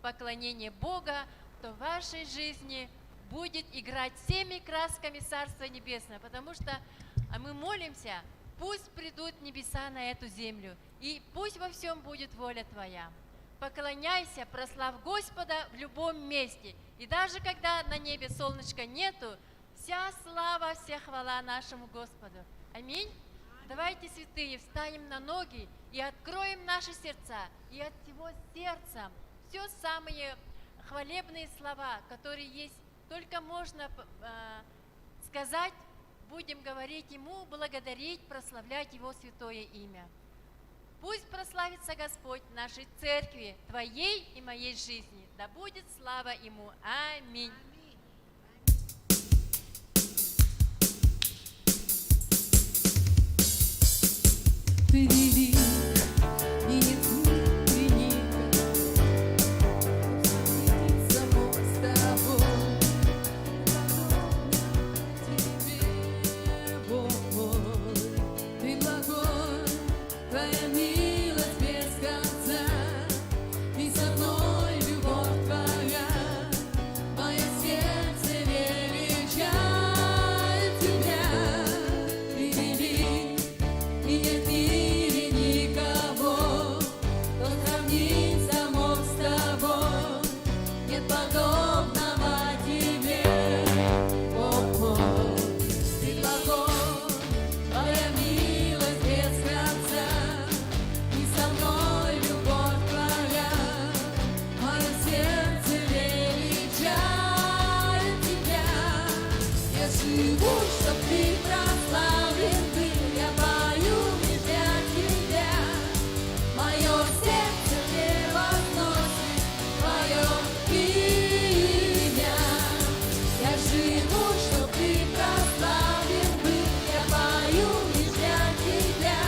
поклонения Бога, то в вашей жизни будет играть всеми красками Царства Небесного, потому что мы молимся, пусть придут небеса на эту землю, и пусть во всем будет воля Твоя. Поклоняйся, прославь Господа в любом месте. И даже когда на небе солнышка нету, вся слава, вся хвала нашему Господу. Аминь. Давайте, святые, встанем на ноги и откроем наши сердца. И от всего сердца все самые хвалебные слова, которые есть, только можно сказать, будем говорить Ему, благодарить, прославлять Его святое имя. Пусть прославится Господь в нашей церкви, Твоей и моей жизни. Да будет слава Ему. Аминь. Ты велик, и нет мира, само с тобой. Тебе, Бог мой, ты благой, твоя милость без конца, и со мной любовь твоя, мое сердце величает тебя. Ты велик, и нет мира никого, кто сравнится мог с тобой, нет подобного тебе. Бог мой, ты благой, твоя милость без конца, и со мной любовь твоя, мое сердце величает тебя. Я живу, чтоб ты прославлен был, я пою лишь для тебя. Мое сердце превозносит твое имя. Я живу, чтоб ты прославлен был, я пою лишь для тебя.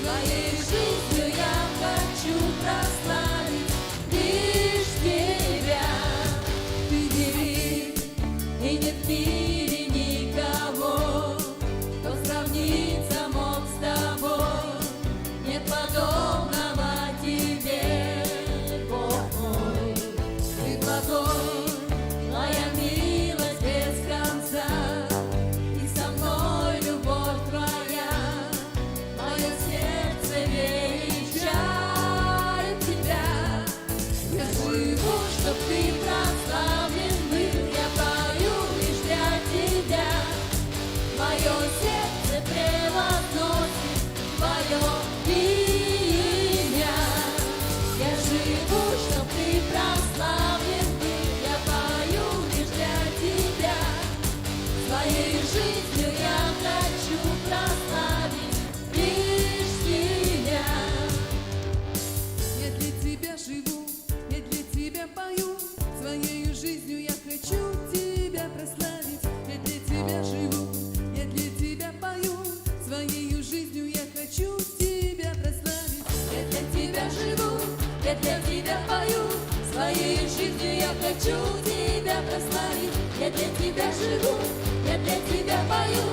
Своей жизнью я хочу прославить лишь тебя. Ты велик, и нет в мире никого, кто сравнится мог с тобой, нет подобного тебе. Бог мой, ты благой, твоя милость без конца, и со мной любовь твоя, мое сердце величает тебя. Я живу, чтоб ты прославлен был, я пою лишь для тебя. Мое сердце превозносит твое имя. Я живу, чтоб ты прославлен был, я пою лишь для тебя. Своей жизнью я хочу прославить лишь тебя. Я для тебя живу, я для тебя пою, своей жизнью я хочу тебя прославить. Я для тебя живу, я для тебя пою, своей жизнью я хочу тебя прославить. Я для тебя живу, я для тебя пою, своей жизнью я хочу тебя прославить. Я для тебя живу, я для тебя пою,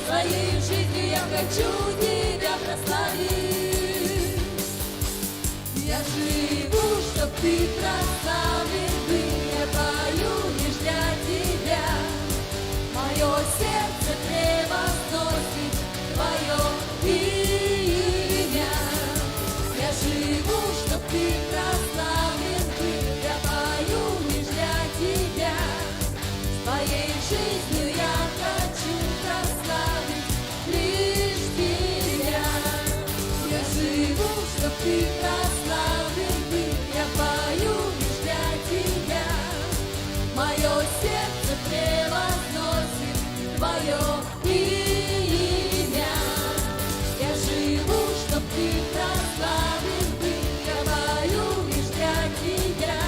своей жизнью я хочу тебя прославить. Я живу, чтоб ты прославлен был, я пою лишь для тебя. Мое сердце превозносит твое имя. Я живу, чтоб ты прославлен был, я пою лишь для тебя. Своей жизнью я хочу прославить лишь тебя. Я живу, чтоб ты прославлен был, я пою лишь для тебя. Мое сердце превозносит твое имя. Я живу, чтоб ты прославлен был, я пою лишь для тебя.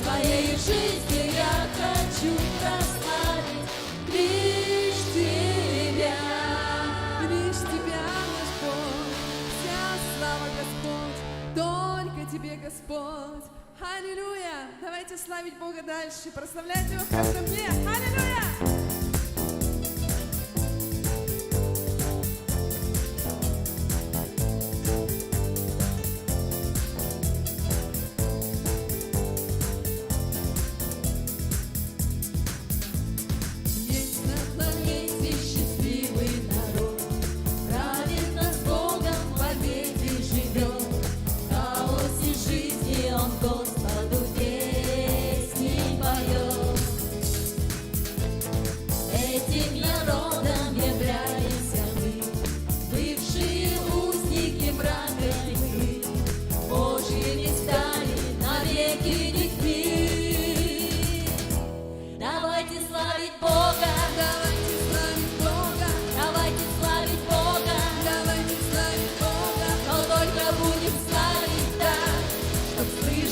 Своей жизнью я хочу прославить лишь тебя. Лишь тебя, наш Бог, вся слава, Господь, только тебе, Господь. Аллилуйя! Давайте славить Бога дальше, прославлять Его в каждом дне. Аллилуйя!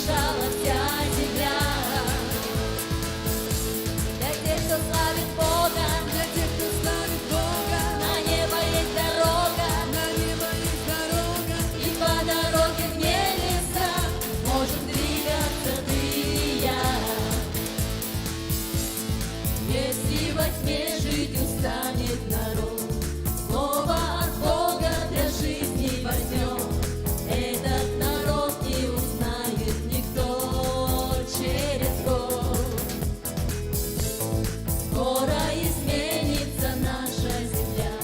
слышала вся земля. Для тех, кто славит Бога, Для тех, кто славит Бога, на небо есть дорога, на небо есть дорога, и по дороге в небеса можем двигаться ты и я. Если во тьме жить устанет народ, снова от Бога для жизни возьмем. Этот народ не узнает никто через год. Скоро изменится наша земля,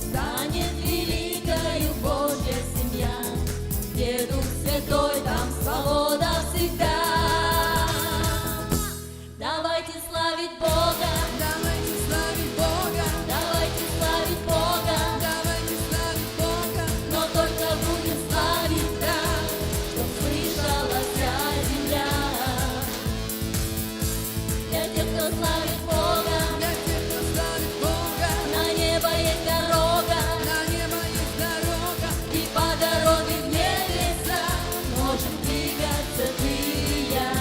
станет великою Божья семья, где Дух Святой, там свобода всегда. Давайте славить Бога, давайте славить Бога, давайте славить Бога, давайте славить Бога, но только будем славить так, чтоб слышала вся земля. Для тех, кто славит Бога, для тех, кто славит Бога, на небо есть дорога, на небо есть дорога, и по дороге в небеса можем двигаться ты и я.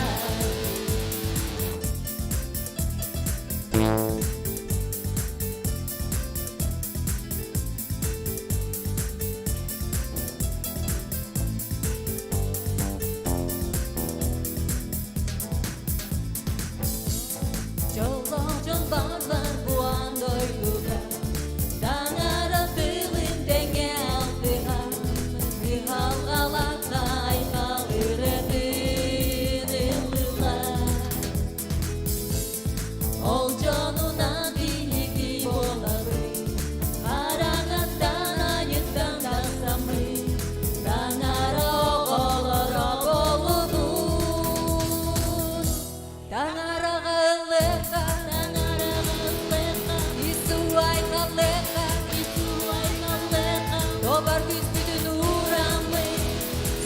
Жолоожон баалар буандой дуга, таңара тылын теңе алтыға, Иғалғалаққа айқал үйретін ылыла. Ол жонунан биігі болары, қараңаттан айықтан тасамы, таңара оғолора болудун. Таңараға ылыға, Ису айқалыға, Тобар күспүдүн урамы,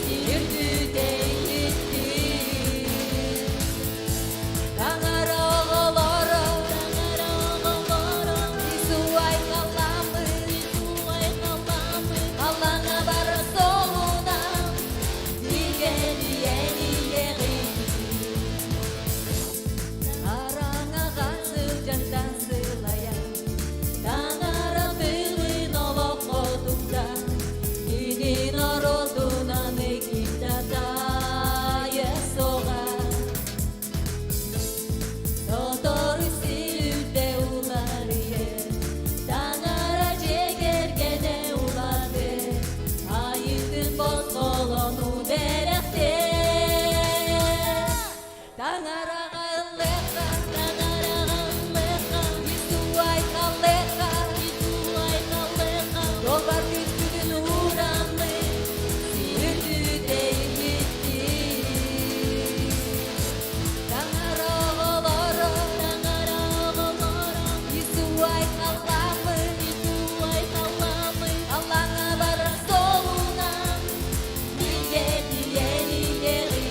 Сирдүдей етті. Таңара оғолоро, Ису айқаламы, Аллаңа бара солуна, Дигени ени ери. Араңа ғасыл жантан сылая, таңара тылын олоқ қодумда, Иди народунан экиптатайы соға. Сотор үсілуде уларые, таңара жегергене улады, Айытын боз қолону деректе. Таңараға ылыға, Ису айқалыға, Тобар күспүдүн урамы, Сирдүдей етті. Таңара оғолоро, Ису айқаламы, Аллаңа бара солуна, Дигени ени ери.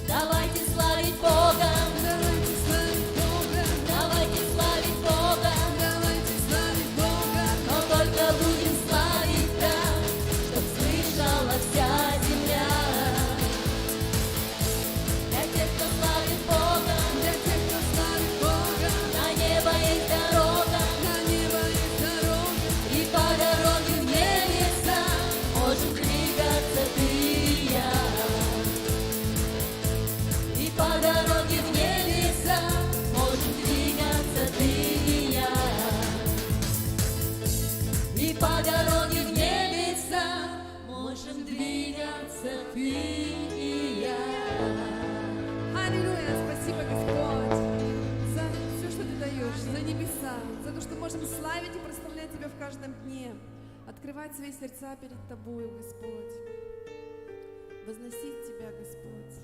Давайте славить Бога, давайте славить Бога, давайте славить Бога, давайте славить Бога, но только будем славить так, чтоб слышала вся земля. Для тех, кто славит Бога, для тех, кто славит Бога, на небо есть дорога, на небо есть дорога, и по дороге в небеса можем двигаться ты и я. И по дороге в небеса можем двигаться ты и я. И по дороге в небеса можем двигаться ты и я. Аллилуйя, спасибо, Господь, за все, что Ты даешь, за небеса, за то, что можем славить и прославлять Тебя в каждом дне, открывать свои сердца перед Тобою, Господь, возносить Тебя, Господь.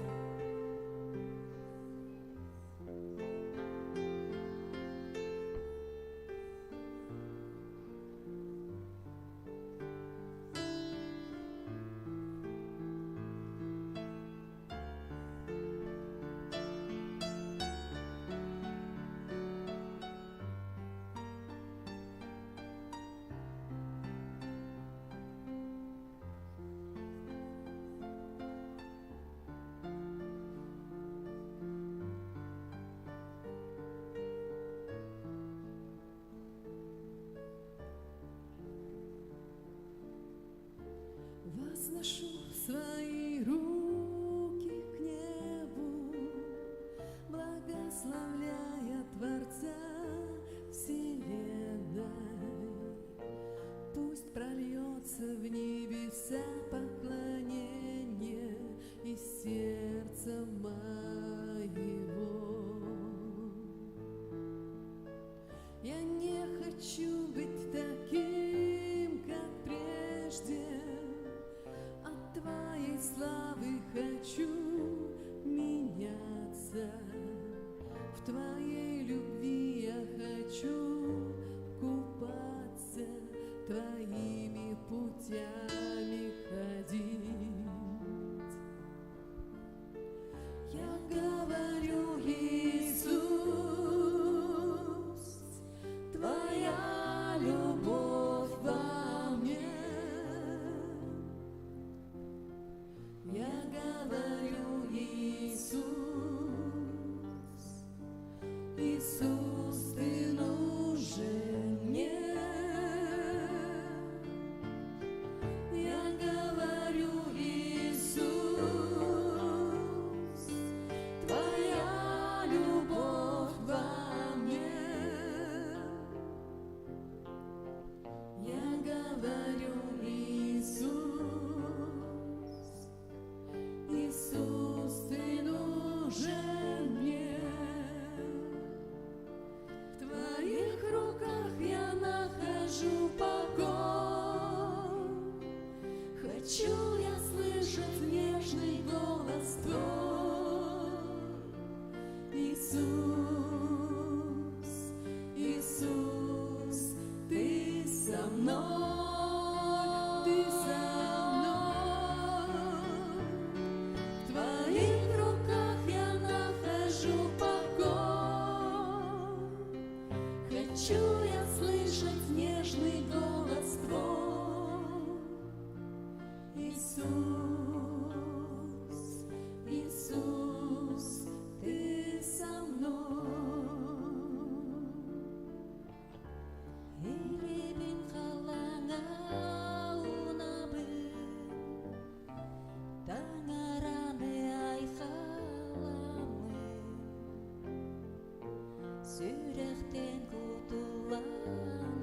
Сүректен кутулан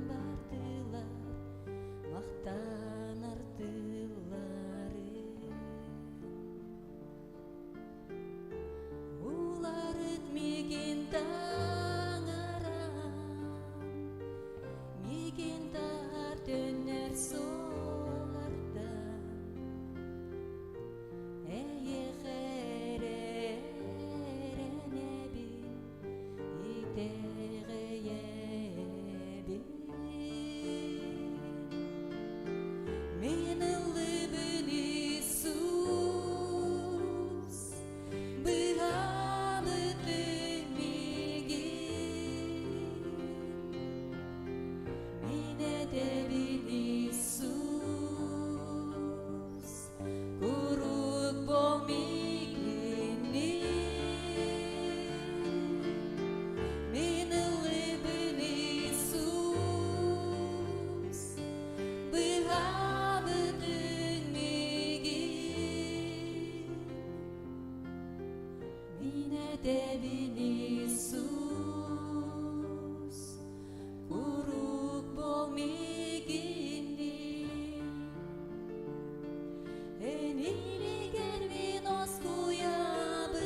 бардылар, мактанар тыллары. Улар өтмеген таң арам, меген тар төнер соларда. Эйе херерene bin, итерeye bin. Мен ылыбын Иисус, быгамытын миген. Мен эдебин Иисус, курук болмигенни. Мен ылыбын Иисус, быгамытын миген. Мен эдебин Иисус, курук болмигенни. Энилигер мен оскуябын,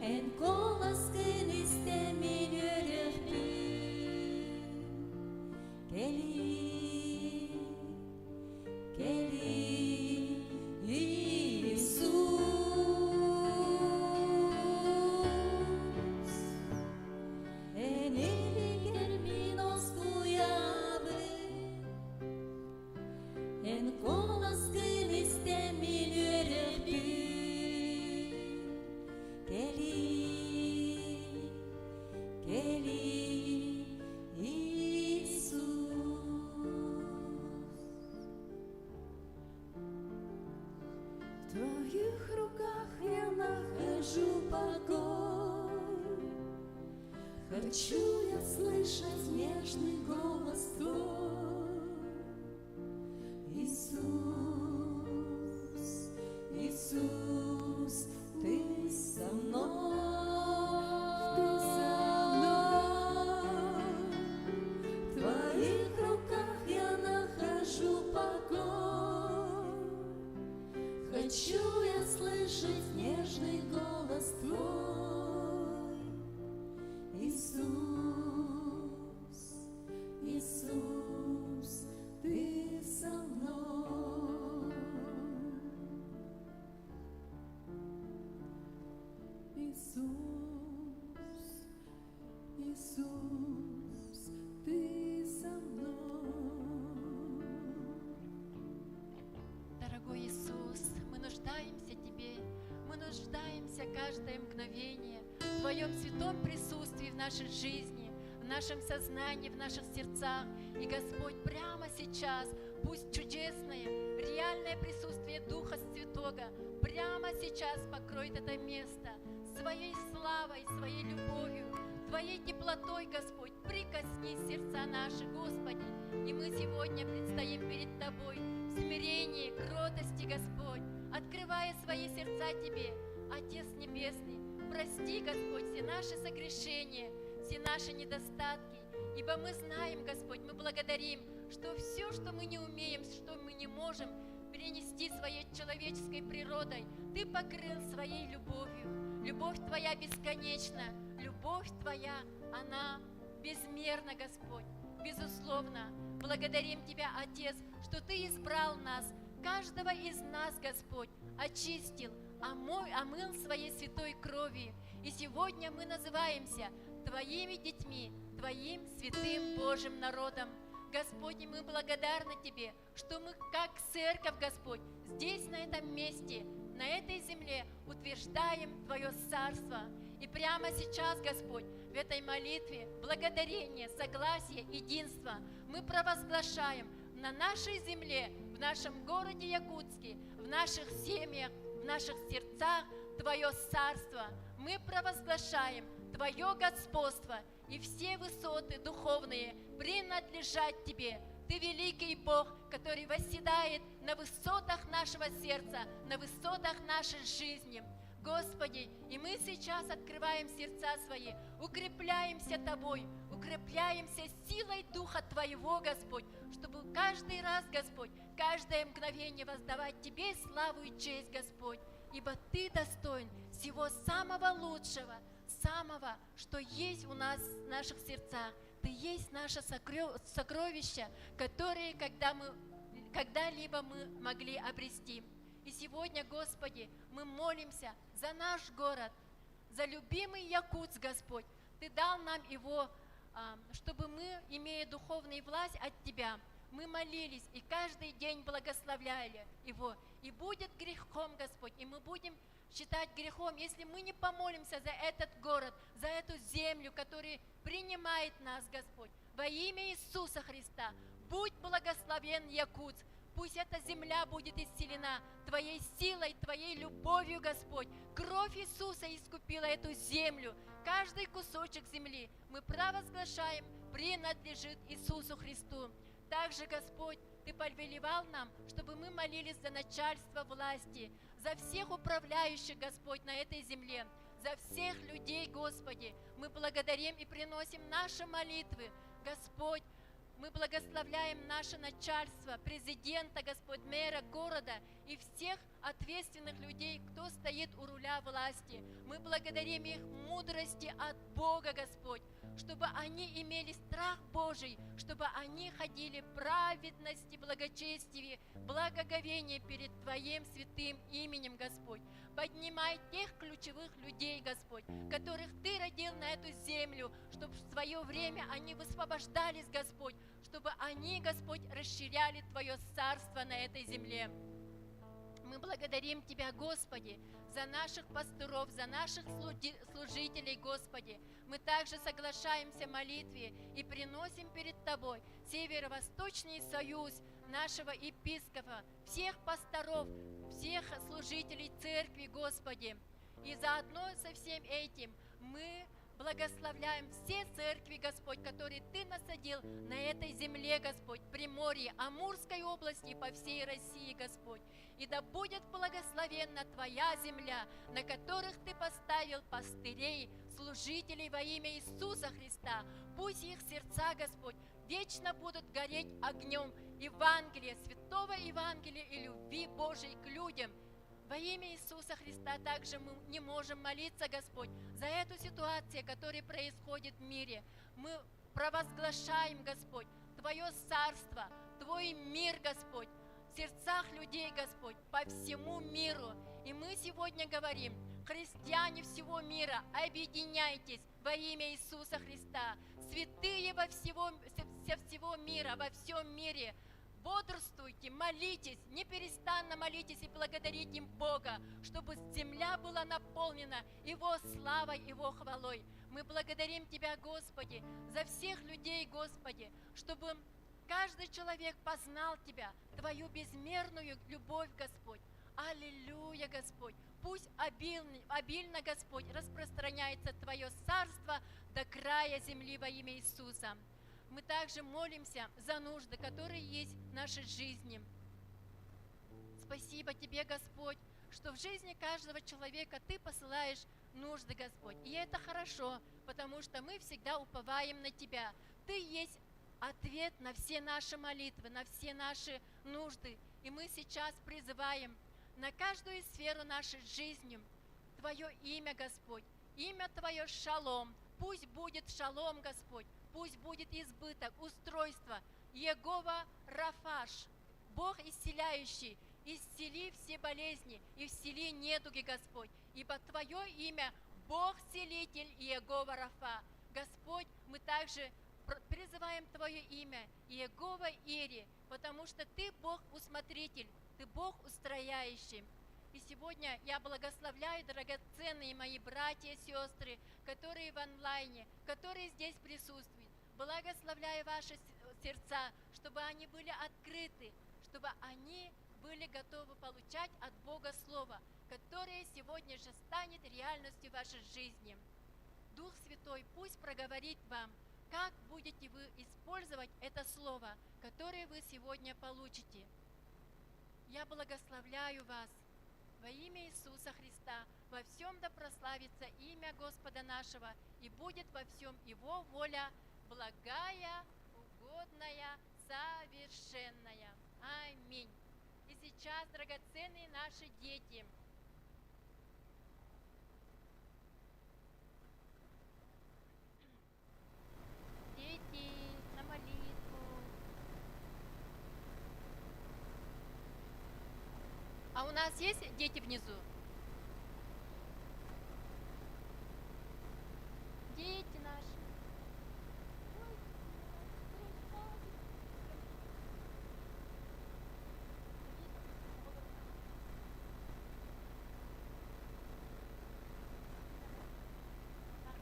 эн коласкын истемин өрөкпүн. Кели, кели, Иисус. Энилигер мен оскуябын, эн коласкын истемин өрөкпүн. Кели, кели, В твоих руках я нахожу покой. Хочу я слышать нежный голос твой. Иисус, Иисус, ты со мной, ты со мной. В твоих руках я нахожу покой. Хочу я слышать нежный голос твой. Иисус, Иисус, ты со мной. Иисус, Иисус, ты со мной. Дорогой Иисус, мы нуждаемся в Тебе, мы нуждаемся каждое мгновение в Твоем святом присутствии в нашей жизни, в нашем сознании, в наших сердцах. И, Господь, прямо сейчас пусть чудесное, реальное присутствие Духа Святого прямо сейчас покроет это место своей славой, своей любовью, Твоей теплотой, Господь. Прикоснись сердца наши, Господи. И мы сегодня предстоим перед Тобой в смирении, кротости, Господь, открывая свои сердца Тебе. Отец Небесный, прости, Господь, все наши согрешения, все наши недостатки, ибо мы знаем, Господь, мы благодарим, что все, что мы не умеем, что мы не можем перенести своей человеческой природой, Ты покрыл своей любовью. Любовь Твоя бесконечна, любовь Твоя, она безмерна, Господь, безусловно. Благодарим Тебя, Отец, что Ты избрал нас, каждого из нас, Господь, очистил, омыл своей святой кровью. И сегодня мы называемся Твоими детьми, Твоим святым Божьим народом. Господь, и мы благодарны Тебе, что мы, как церковь, Господь, здесь, на этом месте, на этой земле утверждаем Твое царство. И прямо сейчас, Господь, в этой молитве благодарение, согласие, единство мы провозглашаем на нашей земле, в нашем городе Якутске, в наших семьях, в наших сердцах Твое царство. Мы провозглашаем Твое господство, и все высоты духовные принадлежат Тебе. Ты великий Бог, который восседает на высотах нашего сердца, на высотах нашей жизни. Господи, и мы сейчас открываем сердца свои, укрепляемся Тобой, укрепляемся силой Духа Твоего, Господь, чтобы каждый раз, Господь, каждое мгновение воздавать Тебе славу и честь, Господь, ибо Ты достоин всего самого лучшего, самого, что есть у нас в наших сердцах. Ты есть наше сокровище, которое когда-либо мы могли обрести. И сегодня, Господи, мы молимся за наш город, за любимый Якутск, Господь. Ты дал нам его, чтобы мы, имея духовную власть от Тебя, мы молились и каждый день благословляли его. И будет грехом, Господь, и мы будем считать грехом, если мы не помолимся за этот город, за эту землю, которая принимает нас, Господь. Во имя Иисуса Христа, будь благословен Якутск. Пусть эта земля будет исцелена Твоей силой, Твоей любовью, Господь. Кровь Иисуса искупила эту землю. Каждый кусочек земли мы провозглашаем, принадлежит Иисусу Христу. Также, Господь, Ты повелевал нам, чтобы мы молились за начальство власти, за всех управляющих, Господь, на этой земле, за всех людей, Господи. Мы благодарим и приносим наши молитвы, Господь. Мы благословляем наше начальство, президента, Господь, мэра города и всех ответственных людей, кто стоит у руля власти. Мы благодарим их мудрости от Бога, Господь, чтобы они имели страх Божий, чтобы они ходили в праведности, благочестии, благоговении перед Твоим святым именем, Господь. Поднимай тех ключевых людей, Господь, которых Ты родил на эту землю, чтобы в свое время они высвобождались, Господь, чтобы они, Господь, расширяли Твое царство на этой земле. Мы благодарим Тебя, Господи, за наших пасторов, за наших служителей, Господи. Мы также соглашаемся в молитве и приносим перед Тобой Северо-Восточный союз нашего епископа, всех пасторов, всех служителей церкви, Господи. И заодно со всем этим мы благословляем все церкви, Господь, которые Ты насадил на этой земле, Господь, Приморье, Амурской области и по всей России, Господь. И да будет благословенна Твоя земля, на которых Ты поставил пастырей, служителей во имя Иисуса Христа. Пусть их сердца, Господь, вечно будут гореть огнем Евангелия, святого Евангелия и любви Божией к людям. Во имя Иисуса Христа также мы не можем молиться, Господь, за эту ситуацию, которая происходит в мире. Мы провозглашаем, Господь, Твое царство, Твой мир, Господь, в сердцах людей, Господь, по всему миру. И мы сегодня говорим: христиане всего мира, объединяйтесь во имя Иисуса Христа. Святые со всего мира, во всем мире, бодрствуйте, молитесь, неперестанно молитесь и благодарите Бога, чтобы земля была наполнена Его славой, Его хвалой. Мы благодарим Тебя, Господи, за всех людей, Господи, чтобы каждый человек познал Тебя, Твою безмерную любовь, Господь. Аллилуйя, Господь! Пусть обильно, Господь, распространяется Твое царство до края земли во имя Иисуса. Мы также молимся за нужды, которые есть в нашей жизни. Спасибо Тебе, Господь, что в жизни каждого человека Ты посылаешь нужды, Господь. И это хорошо, потому что мы всегда уповаем на Тебя. Ты есть ответ на все наши молитвы, на все наши нужды. И мы сейчас призываем на каждую сферу нашей жизни Твое имя, Господь. Имя Твое шалом. Пусть будет шалом, Господь. Пусть будет избыток, устройство. Иегова Рафаш, Бог исцеляющий, исцели все болезни и исцели недуги, Господь. Ибо Твое имя Бог-целитель Иегова Рафа. Господь, мы также призываем Твое имя Иегова Ири, потому что Ты Бог-усмотритель, Ты Бог-устрояющий. И сегодня я благословляю драгоценные мои братья и сестры, которые в онлайне, которые здесь присутствуют. Благословляю ваши сердца, чтобы они были открыты, чтобы они были готовы получать от Бога Слово, которое сегодня же станет реальностью вашей жизни. Дух Святой пусть проговорит вам, как будете вы использовать это Слово, которое вы сегодня получите. Я благословляю вас во имя Иисуса Христа, во всем да прославится имя Господа нашего, и будет во всем Его воля благая, угодная, совершенная. Аминь. И сейчас, драгоценные наши дети, на молитву. А у нас есть дети внизу? Дети наши.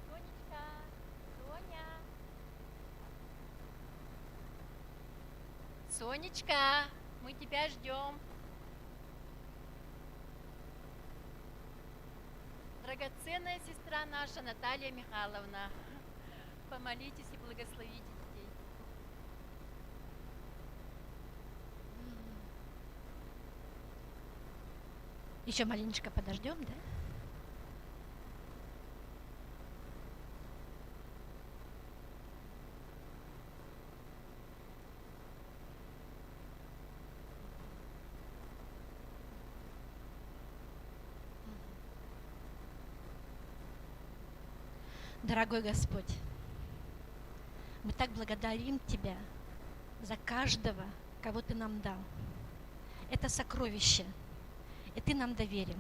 Сонечка, Соня. Сонечка, мы тебя ждем. Драгоценная сестра наша Наталья Михайловна, помолитесь и благословите детей. Еще маленечко подождем, да? Дорогой Господь, мы так благодарим Тебя за каждого, кого Ты нам дал. Это сокровище, и Ты нам доверил.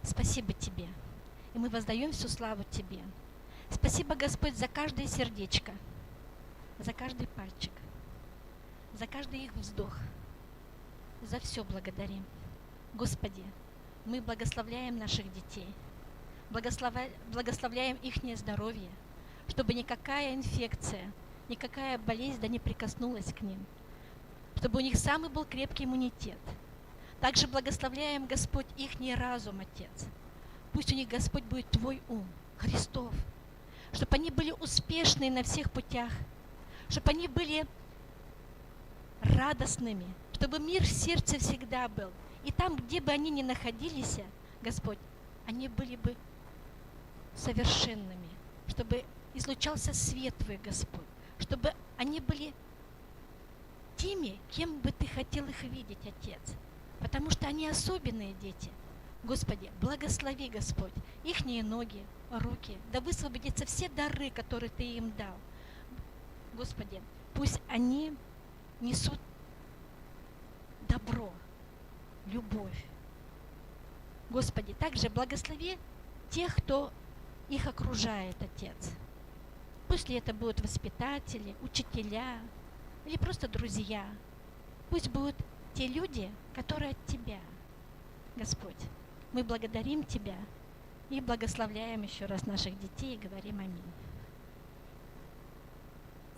Спасибо Тебе, и мы воздаем всю славу Тебе. Спасибо, Господь, за каждое сердечко, за каждый пальчик, за каждый их вздох. За все благодарим. Господи, мы благословляем наших детей, благословляем их здоровье, чтобы никакая инфекция, никакая болезнь да не прикоснулась к ним, чтобы у них самый был крепкий иммунитет. Также благословляем, Господь, их разум, Отец. Пусть у них, Господь, будет Твой ум, Христов, чтобы они были успешны на всех путях, чтобы они были радостными, чтобы мир в сердце всегда был. И там, где бы они ни находились, Господь, они были бы совершенными, чтобы излучался свет Твой, Господь, чтобы они были теми, кем бы Ты хотел их видеть, Отец, потому что они особенные дети. Господи, благослови, Господь, ихние ноги, руки, да высвободятся все дары, которые Ты им дал. Господи, пусть они несут добро, любовь. Господи, также благослови тех, кто их окружает, Отец. Пусть ли это будут воспитатели, учителя или просто друзья. Пусть будут те люди, которые от Тебя, Господь. Мы благодарим Тебя и благословляем еще раз наших детей и говорим аминь.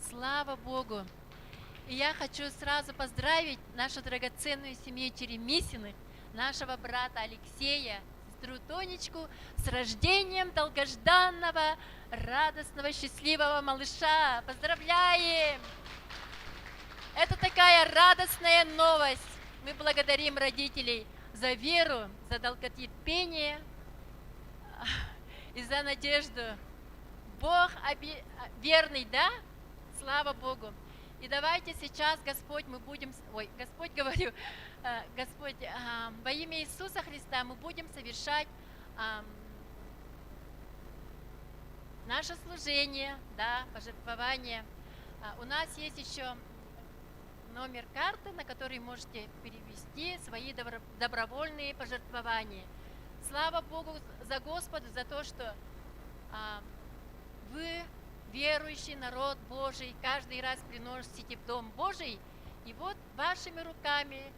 Слава Богу! И я хочу сразу поздравить нашу драгоценную семью Черемисиных, нашего брата Алексея, сестру Тонечку с рождением долгожданного, радостного, счастливого малыша. Поздравляем! Это такая радостная новость. Мы благодарим родителей за веру, за долготерпение и за надежду. Бог верный, да? Слава Богу! И давайте сейчас, Господь, мы будем, Господь, говорю, Господь, во имя Иисуса Христа мы будем совершать наше служение, да, пожертвование. У нас есть еще номер карты, на который можете перевести свои добровольные пожертвования. Слава Богу за Господа, за то, что вы, верующий народ Божий, каждый раз приносите в Дом Божий, и вот вашими руками,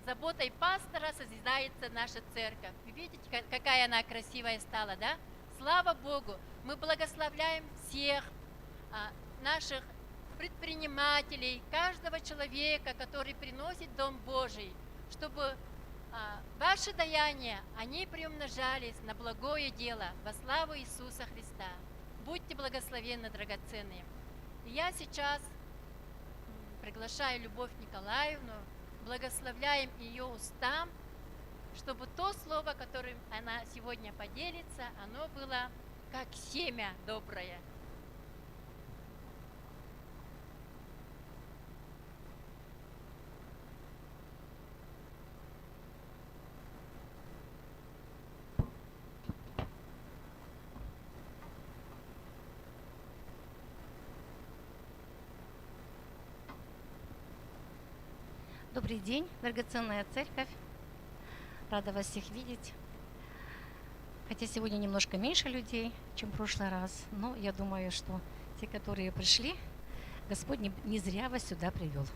заботой пастора созидается наша церковь. Вы видите, какая она красивая стала, да? Слава Богу! Мы благословляем всех наших предпринимателей, каждого человека, который приносит в Дом Божий, чтобы ваши даяния, они приумножались на благое дело во славу Иисуса Христа. Будьте благословенны, драгоценные. И я сейчас приглашаю Любовь Николаевну, благословляем ее устам, чтобы то слово, которым она сегодня поделится, оно было как семя доброе. Добрый день, драгоценная церковь. Рада вас всех видеть. Хотя сегодня немножко меньше людей, чем в прошлый раз, но я думаю, что те, которые пришли, Господь не зря вас сюда привел.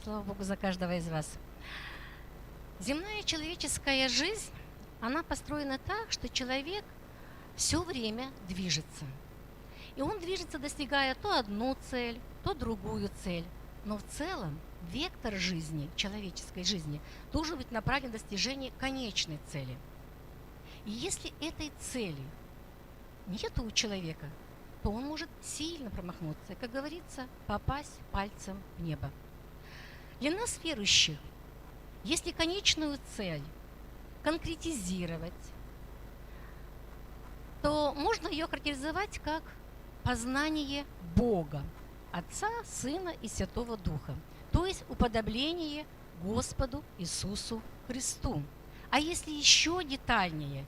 Слава Богу за каждого из вас. Земная человеческая жизнь, она построена так, что человек все время движется. И он движется, достигая то одну цель, то другую цель. Но в целом вектор жизни, человеческой жизни, должен быть направлен на достижение конечной цели. И если этой цели нет у человека, то он может сильно промахнуться, как говорится, попасть пальцем в небо. Для нас, верующих, если конечную цель конкретизировать, то можно ее характеризовать как познание Бога, Отца, Сына и Святого Духа, то есть уподобление Господу Иисусу Христу. А если еще детальнее,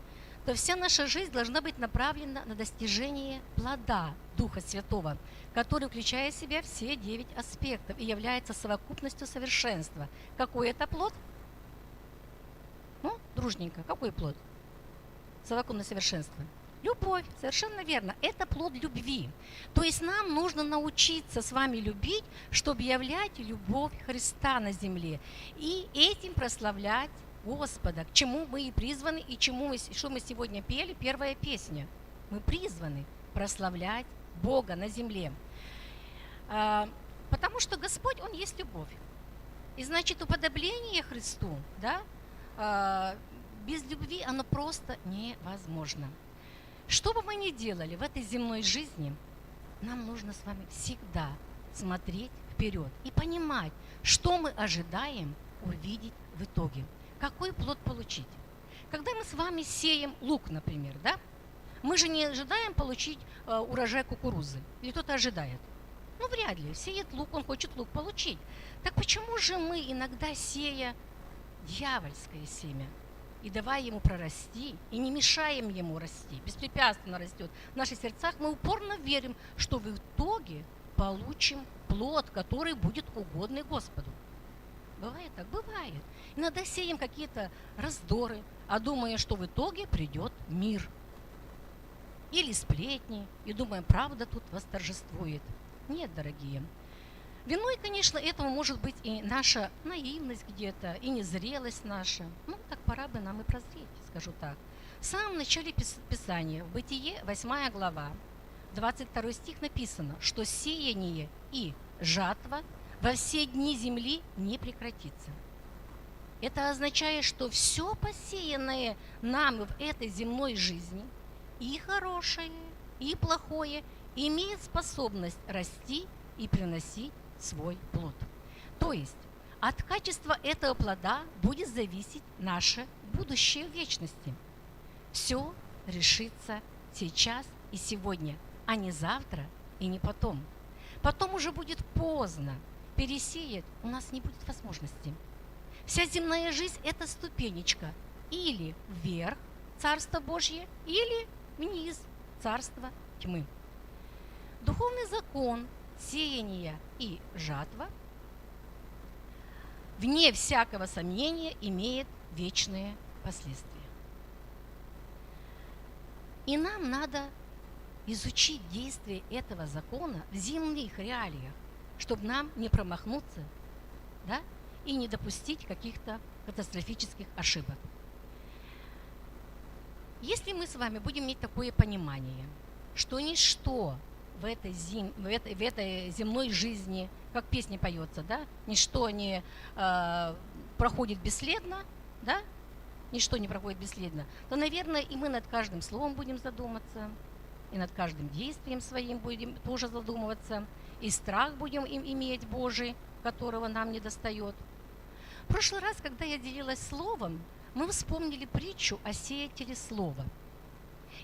то вся наша жизнь должна быть направлена на достижение плода Духа Святого, который включает в себя все 9 аспектов и является совокупностью совершенства. Какой это плод? Ну, дружненько, какой плод? Совокупность совершенства. Любовь, совершенно верно, это плод любви. То есть нам нужно научиться с вами любить, чтобы являть любовь Христа на земле и этим прославлять Господа, к чему мы и призваны, и что мы сегодня пели, первая песня. Мы призваны прославлять Бога на земле, потому что Господь, Он есть любовь. И значит, уподобление Христу, да, без любви оно просто невозможно. Что бы мы ни делали в этой земной жизни, нам нужно с вами всегда смотреть вперед и понимать, что мы ожидаем увидеть в итоге, какой плод получить. Когда мы с вами сеем лук, например, да, мы же не ожидаем получить урожай кукурузы, или кто-то ожидает. Ну, вряд ли. Сеет лук, он хочет лук получить. Так почему же мы иногда, сея дьявольское семя, и давая ему прорасти, и не мешаем ему расти, беспрепятственно растет в наших сердцах, мы упорно верим, что в итоге получим плод, который будет угодный Господу. Бывает так? Бывает. Иногда сеем какие-то раздоры, а думая, что в итоге придет мир. Или сплетни, и думаем, правда тут восторжествует. Нет, дорогие. Виной, конечно, этому может быть и наша наивность где-то, и незрелость наша. Ну, так пора бы нам и прозреть, скажу так. В самом начале Писания, в Бытие, 8 глава, 22 стих написано, что сеяние и жатва во все дни земли не прекратится. Это означает, что все посеянное нам в этой земной жизни, и хорошее, и плохое, имеет способность расти и приносить свой плод. То есть от качества этого плода будет зависеть наше будущее в вечности. Все решится сейчас и сегодня, а не завтра и не потом. Потом уже будет поздно. Пересеять у нас не будет возможности. Вся земная жизнь – это ступенечка. Или вверх Царство Божье, или вниз Царство тьмы. Духовный закон сеяния и жатва, вне всякого сомнения, имеет вечные последствия. И нам надо изучить действие этого закона в земных реалиях, чтобы нам не промахнуться, да, и не допустить каких-то катастрофических ошибок. Если мы с вами будем иметь такое понимание, что ничто в этой земной жизни, как песня поется, да, ничто не проходит бесследно, да, ничто не проходит бесследно, то, наверное, и мы над каждым словом будем задуматься, и над каждым действием своим будем тоже задумываться, и страх будем иметь Божий, которого нам не достает. В прошлый раз, когда я делилась словом, мы вспомнили притчу о сеятеле слова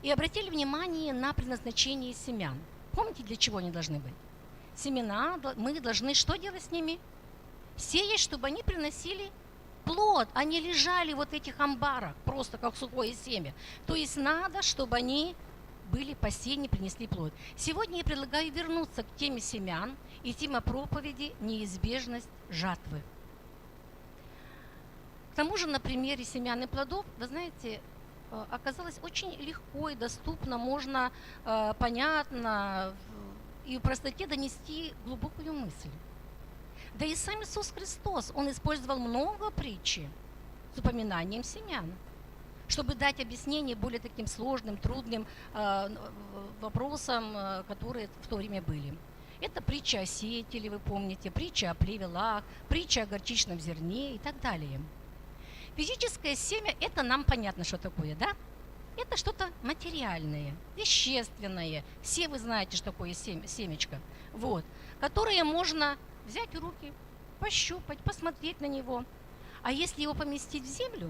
и обратили внимание на предназначение семян. Помните, для чего они должны быть? Семена, мы должны что делать с ними? Сеять, чтобы они приносили плод, а не лежали вот в этих амбарах, просто как сухое семя. То есть надо, чтобы они были посеяны, принесли плод. Сегодня я предлагаю вернуться к теме семян и теме проповеди «Неизбежность жатвы». К тому же на примере семян и плодов, вы знаете, оказалось очень легко и доступно, можно понятно и в простоте донести глубокую мысль. Да и сам Иисус Христос, Он использовал много притчи с упоминанием семян, чтобы дать объяснение более таким сложным, трудным вопросам, которые в то время были. Это притча о сеятеле, вы помните, притча о плевелах, притча о горчичном зерне и так далее. Физическое семя – это нам понятно, что такое, да? Это что-то материальное, вещественное. Все вы знаете, что такое семечко. Вот. Которое можно взять в руки, пощупать, посмотреть на него. А если его поместить в землю,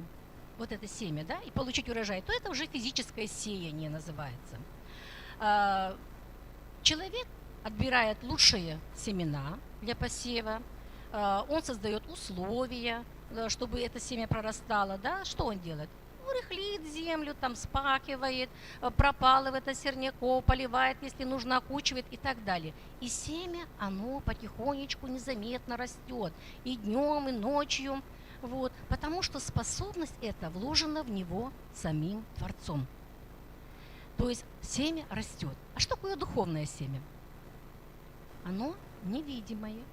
вот это семя, да, и получить урожай, то это уже физическое сеяние называется. Человек отбирает лучшие семена для посева, он создает условия, чтобы это семя прорастало, да, что он делает? Рыхлит землю, там спахивает, пропалывает это сорняков, поливает, если нужно, окучивает и так далее. И семя, оно потихонечку, незаметно растет и днем, и ночью, вот, потому что способность эта вложена в него самим Творцом. То есть семя растет. А что такое духовное семя? Оно невидимое.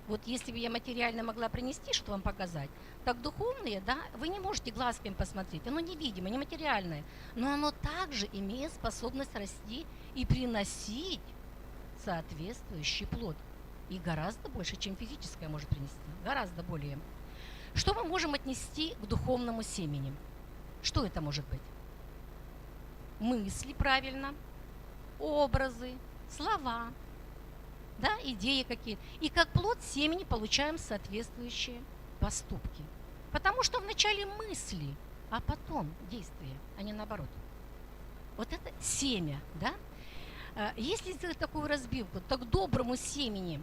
Вот если бы я материально могла принести, что вам показать, так духовное, да, вы не можете глазками посмотреть, оно невидимое, нематериальное, но оно также имеет способность расти и приносить соответствующий плод. И гораздо больше, чем физическое может принести, гораздо более. Что мы можем отнести к духовному семени? Что это может быть? Мысли, правильно, образы, слова, да, идеи какие-то. И как плод семени получаем соответствующие поступки. Потому что вначале мысли, а потом действия, а не наоборот. Вот это семя, да? Если сделать такую разбивку, то к доброму семени,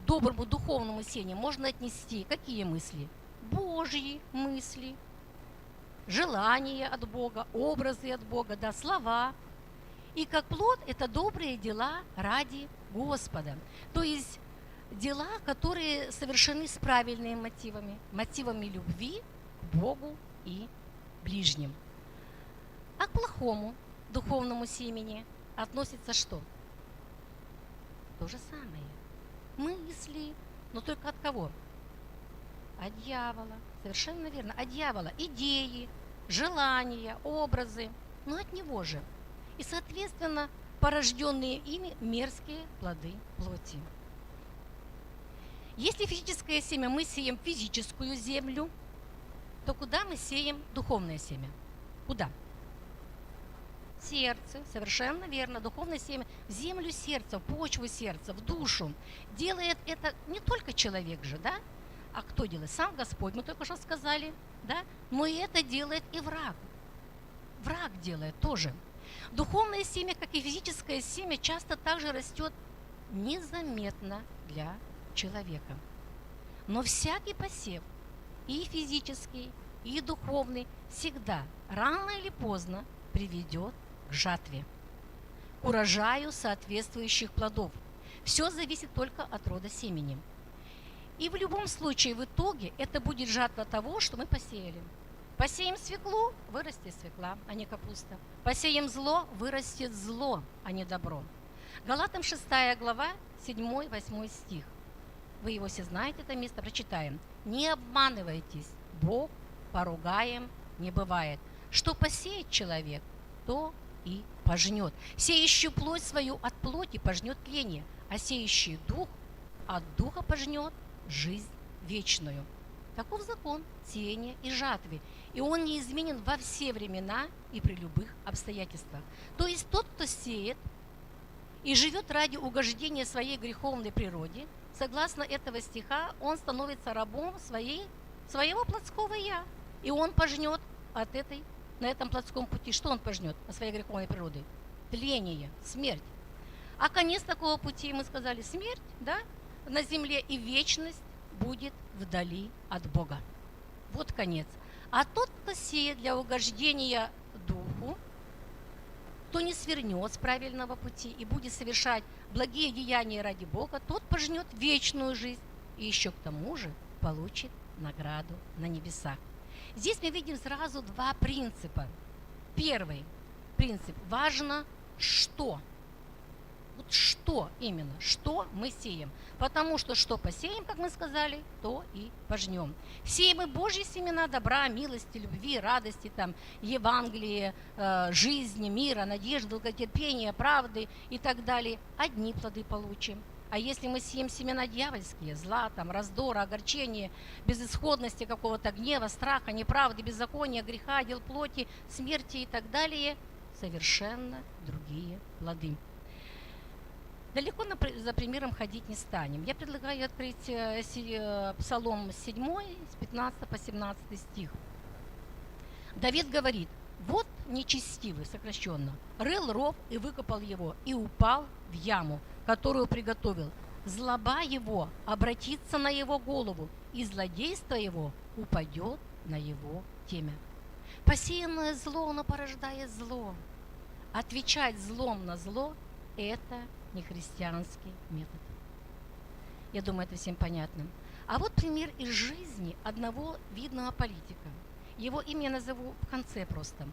доброму духовному семени можно отнести какие мысли? Божьи мысли, желания от Бога, образы от Бога, да, слова. И как плод это добрые дела ради Господа. То есть дела, которые совершены с правильными мотивами, мотивами любви к Богу и ближним. А к плохому духовному семени относится что? То же самое. Мысли, но только от кого? От дьявола. Совершенно верно. От дьявола. Идеи, желания, образы. Но от него же. И, соответственно, порожденные ими мерзкие плоды плоти. Если физическое семя мы сеем физическую землю, то куда мы сеем духовное семя? Куда? Сердце, совершенно верно, духовное семя в землю сердца, в почву сердца, в душу. Делает это не только человек же, да? А кто делает? Сам Господь, мы только что сказали, да? Но и это делает и враг. Враг делает тоже. Духовное семя, как и физическое семя, часто также растет незаметно для человека. Но всякий посев, и физический, и духовный, всегда, рано или поздно, приведет к жатве, к урожаю соответствующих плодов. Все зависит только от рода семени. И в любом случае, в итоге, это будет жатва того, что мы посеяли. Посеем свеклу, вырастет свекла, а не капуста. Посеем зло, вырастет зло, а не добро. Галатам 6 глава, 7-8 стих. Вы его все знаете, это место, прочитаем. «Не обманывайтесь, Бог поругаем не бывает. Что посеет человек, то и пожнет. Сеющий плоть свою от плоти пожнет тление, а сеющий дух от духа пожнет жизнь вечную». Таков закон сеяния и жатвы, и он неизменен во все времена и при любых обстоятельствах. То есть тот, кто сеет и живет ради угождения своей греховной природе, согласно этого стиха, он становится рабом своего плотского «я». И он пожнет на этом плотском пути. Что он пожнет от своей греховной природы? Тление, смерть. А конец такого пути, мы сказали, смерть, да, на земле, и вечность будет вдали от Бога. Вот конец. А тот, кто сеет для угождения Духу, кто не свернет с правильного пути и будет совершать благие деяния ради Бога, тот пожнет вечную жизнь и еще к тому же получит награду на небесах. Здесь мы видим сразу два принципа. Первый принцип. Важно что. Вот что именно, что мы сеем. Потому что посеем, как мы сказали, то и пожнем. Сеем мы Божьи семена добра, милости, любви, радости, там, Евангелия, жизни, мира, надежды, долготерпения, правды и так далее. Одни плоды получим. А если мы сеем семена дьявольские, зла, там, раздора, огорчения, безысходности какого-то гнева, страха, неправды, беззакония, греха, дел плоти, смерти и так далее, совершенно другие плоды. Далеко за примером ходить не станем. Я предлагаю открыть Псалом 7, с 15 по 17 стих. Давид говорит: вот нечестивый, сокращенно, рыл ров и выкопал его, и упал в яму, которую приготовил. Злоба его обратится на его голову, и злодейство его упадет на его темя. Посеянное зло, оно порождает зло. Отвечать злом на зло – это не христианский метод. Я думаю, это всем понятно. А вот пример из жизни одного видного политика. Его имя я назову в конце просто.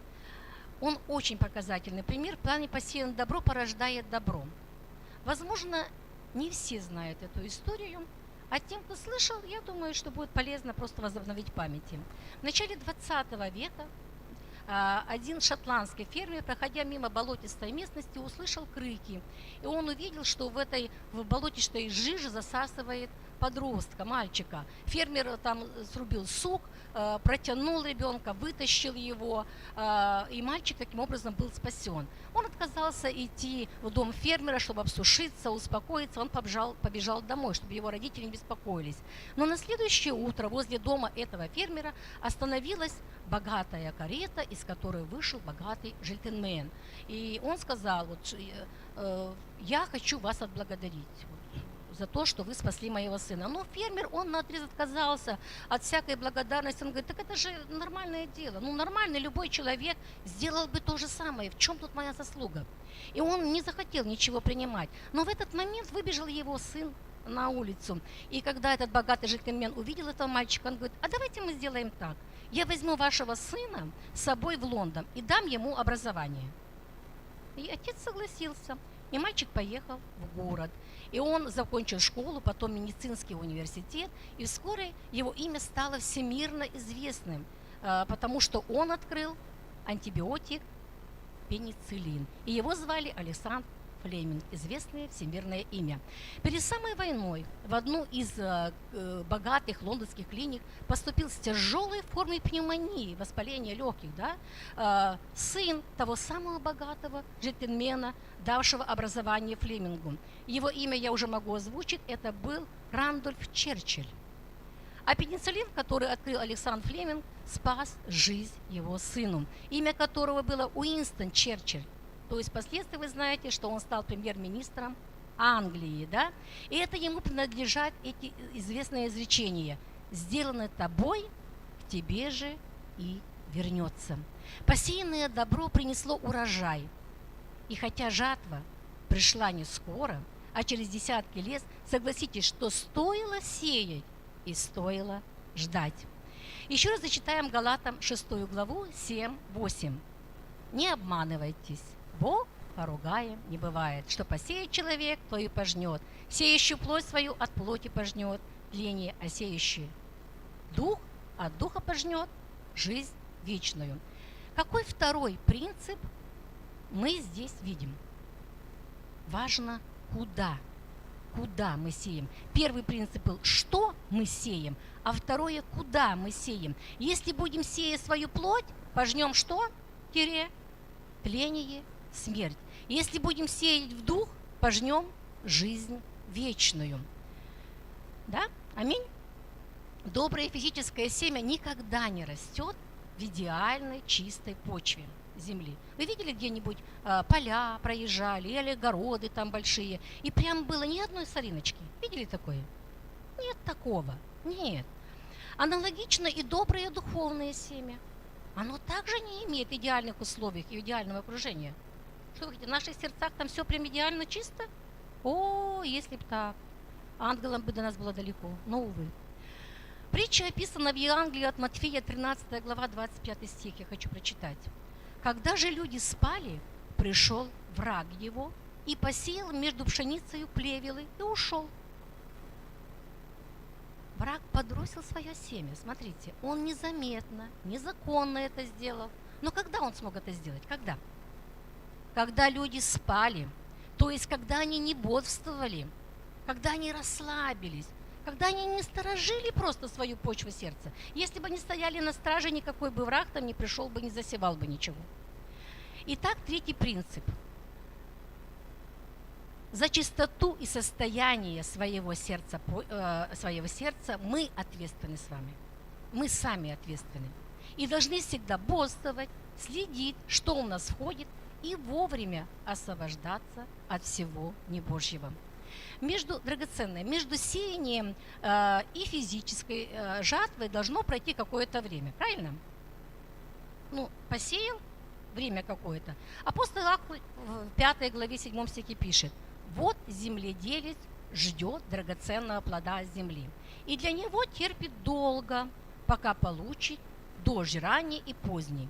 Он очень показательный пример. В плане посеян добро порождает добро. Возможно, не все знают эту историю, а тем, кто слышал, я думаю, что будет полезно просто возобновить памяти. В начале 20 века один шотландский фермер, проходя мимо болотистой местности, услышал крики. И он увидел, что в болотистой жиже засасывает подростка, мальчика. Фермер там срубил сук, протянул ребенка, вытащил его, и мальчик таким образом был спасен. Он отказался идти в дом фермера, чтобы обсушиться, успокоиться. Он побежал домой, чтобы его родители не беспокоились. Но на следующее утро возле дома этого фермера остановилась богатая карета, из которой вышел богатый джентльмен. И он сказал: я хочу вас отблагодарить за то, что вы спасли моего сына. Но фермер, он наотрез отказался от всякой благодарности. Он говорит: так это же нормальное дело. Нормальный любой человек сделал бы то же самое. В чем тут моя заслуга? И он не захотел ничего принимать. Но в этот момент выбежал его сын на улицу. И когда этот богатый джентльмен увидел этого мальчика, он говорит: а давайте мы сделаем так. Я возьму вашего сына с собой в Лондон и дам ему образование. И отец согласился. И мальчик поехал в город. И он закончил школу, потом медицинский университет. И вскоре его имя стало всемирно известным, потому что он открыл антибиотик пенициллин. И его звали Александр Флеминг, известное всемирное имя. Перед самой войной в одну из богатых лондонских клиник поступил с тяжелой формой пневмонии, воспаления легких, сын того самого богатого джентльмена, давшего образование Флемингу. Его имя я уже могу озвучить, это был Рандольф Черчилль. А пенициллин, который открыл Александр Флеминг, спас жизнь его сыну, имя которого было Уинстон Черчилль. То есть впоследствии вы знаете, что он стал премьер-министром Англии, да? И это ему принадлежат эти известные изречения: «Сделанное тобой, к тебе же и вернется». Посеянное добро принесло урожай. И хотя жатва пришла не скоро, а через десятки лет, согласитесь, что стоило сеять и стоило ждать. Еще раз зачитаем Галатам 6 главу 7-8. «Не обманывайтесь. Бог поругаем не бывает. Что посеет человек, то и пожнет. Сеющий плоть свою от плоти пожнет тление, а сеющий дух от духа пожнет жизнь вечную». Какой второй принцип мы здесь видим? Важно куда мы сеем. Первый принцип был, что мы сеем, а второе, куда мы сеем. Если будем сеять свою плоть, пожнем что? Тление, смерть. Если будем сеять в дух, пожнем жизнь вечную. Да? Аминь. доброе физическое семя никогда не растет в идеальной чистой почве земли. Вы видели где-нибудь поля проезжали или огороды там большие, и прям было ни одной сориночки? Видели такое? Нет такого. Нет. Аналогично и доброе духовное семя. Оно также не имеет идеальных условий и идеального окружения. Что вы хотите, в наших сердцах там все прям идеально чисто? О, если б так. Ангелам бы до нас было далеко, но увы. Притча описана в Евангелии от Матфея, 13 глава, 25 стих, я хочу прочитать. «Когда же люди спали, пришел враг его и посеял между пшеницей плевелы и ушел». Враг подбросил свое семя, смотрите, он незаметно, незаконно это сделал. Но когда он смог это сделать? Когда? Когда люди спали, то есть когда они не бодрствовали, когда они расслабились, когда они не сторожили просто свою почву сердца. Если бы они стояли на страже, никакой бы враг там не пришел бы, не засевал бы ничего. Итак, третий принцип. За чистоту и состояние своего сердца мы ответственны с вами. Мы сами ответственны. И должны всегда бодрствовать, следить, что у нас входит, и вовремя освобождаться от всего небожьего. Между сеянием и физической жатвой должно пройти какое-то время, правильно? Ну, посеял, время какое-то. Апостол Иаков в 5 главе 7 стихе пишет: «Вот земледелец ждет драгоценного плода земли, и для него терпит долго, пока получит дождь ранний и поздний».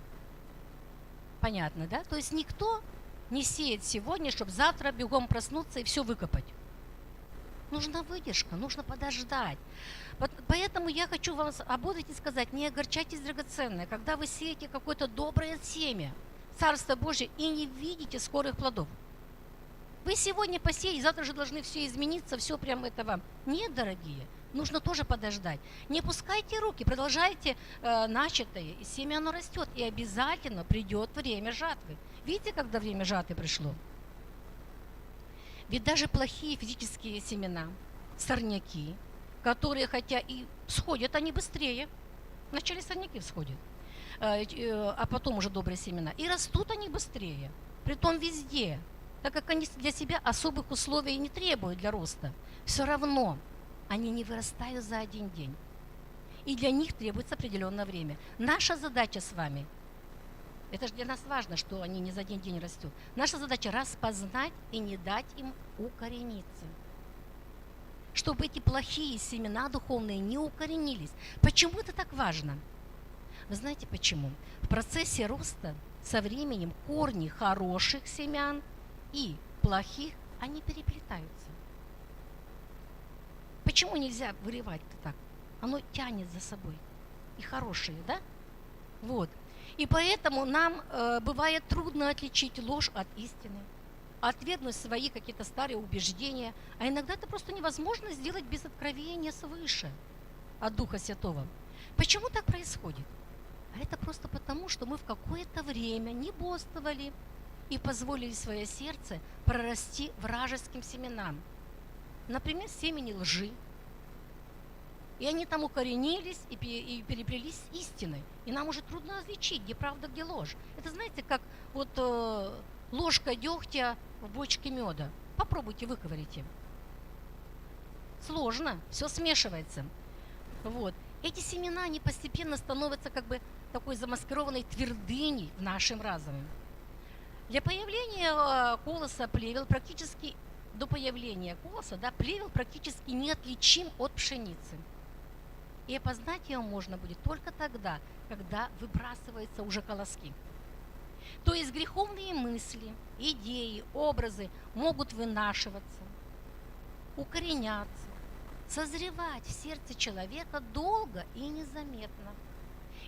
Понятно, да? То есть никто не сеет сегодня, чтобы завтра бегом проснуться и все выкопать. Нужна выдержка, нужно подождать. Поэтому я хочу вам ободрить и сказать: не огорчайтесь, драгоценное, когда вы сеете какое-то доброе семя, Царство Божие, и не видите скорых плодов. Вы сегодня посеете, завтра же должны все измениться, все прям это вам. Нет, дорогие, нужно тоже подождать. Не опускайте руки, продолжайте начатое, и семя оно растет, и обязательно придет время жатвы. Видите, когда время жатвы пришло? Ведь даже плохие физические семена, сорняки, которые хотя и всходят, они быстрее. Вначале сорняки всходят, а потом уже добрые семена. И растут они быстрее, притом везде, так как они для себя особых условий не требуют для роста. Все равно они не вырастают за один день. И для них требуется определенное время. Наша задача с вами, это же для нас важно, что они не за один день растут. Наша задача распознать и не дать им укорениться. Чтобы эти плохие семена духовные не укоренились. Почему это так важно? Вы знаете почему? В процессе роста со временем корни хороших семян и плохих, они переплетаются. Почему нельзя вырывать-то так? Оно тянет за собой. И хорошие, да? Вот. И поэтому нам бывает трудно отличить ложь от истины, отвергнуть свои какие-то старые убеждения. А иногда это просто невозможно сделать без откровения свыше от Духа Святого. Почему так происходит? А это просто потому, что мы в какое-то время не бодрствовали и позволили свое сердце прорасти вражеским семенам. Например, семени лжи. И они там укоренились и переплелись с истиной. И нам уже трудно различить, где правда, где ложь. Это, знаете, как вот ложка дегтя в бочке меда. Попробуйте, выковырите. Сложно, все смешивается. Вот. Эти семена, они постепенно становятся как бы такой замаскированной твердыней в нашем разуме. Для появления колоса плевел практически, до появления колоса, да, плевел практически неотличим от пшеницы. И опознать его можно будет только тогда, когда выбрасываются уже колоски. То есть греховные мысли, идеи, образы могут вынашиваться, укореняться, созревать в сердце человека долго и незаметно.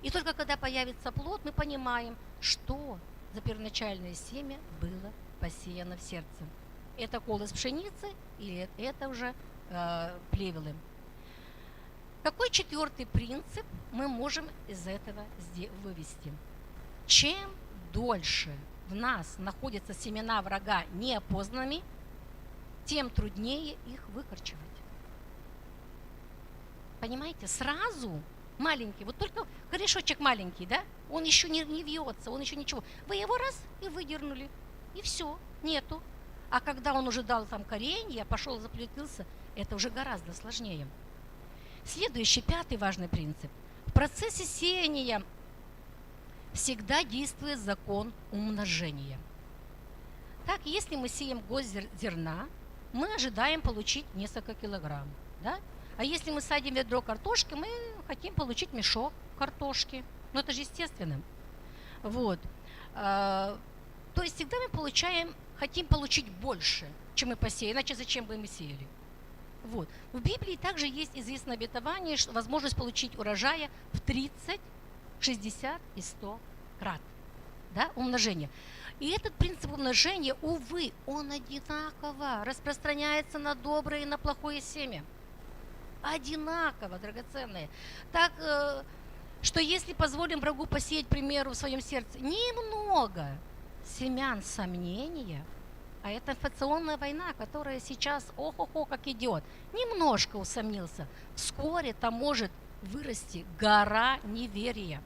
И только когда появится плод, мы понимаем, что за первоначальное семя было посеяно в сердце. Это колос пшеницы или это уже плевелы. Какой четвертый принцип мы можем из этого вывести? Чем дольше в нас находятся семена врага неопознанными, тем труднее их выкорчевать. Понимаете, сразу маленький, вот только корешочек маленький, да, он еще не вьется, он еще ничего. Вы его раз и выдернули, и все, нету. А когда он уже дал там коренья, пошел заплетился, это уже гораздо сложнее. Следующий, 5-й важный принцип. В процессе сеяния всегда действует закон умножения. Так, если мы сеем горсть зерна, мы ожидаем получить несколько килограмм, да? А если мы садим ведро картошки, мы хотим получить мешок картошки. Но это же естественно. Вот. То есть всегда мы хотим получить больше, чем мы посеяли. Иначе зачем бы мы сеяли? Вот. В Библии также есть известное обетование, что возможность получить урожая в 30, 60 и 100 крат. Да? Умножение. И этот принцип умножения, увы, он одинаково распространяется на доброе и на плохое семя. Одинаково, драгоценные. Так, что если позволим врагу посеять, к примеру, в своем сердце немного семян сомнения, а это информационная война, которая сейчас, ох-охо, как идет, немножко усомнился, вскоре там может вырасти гора неверия.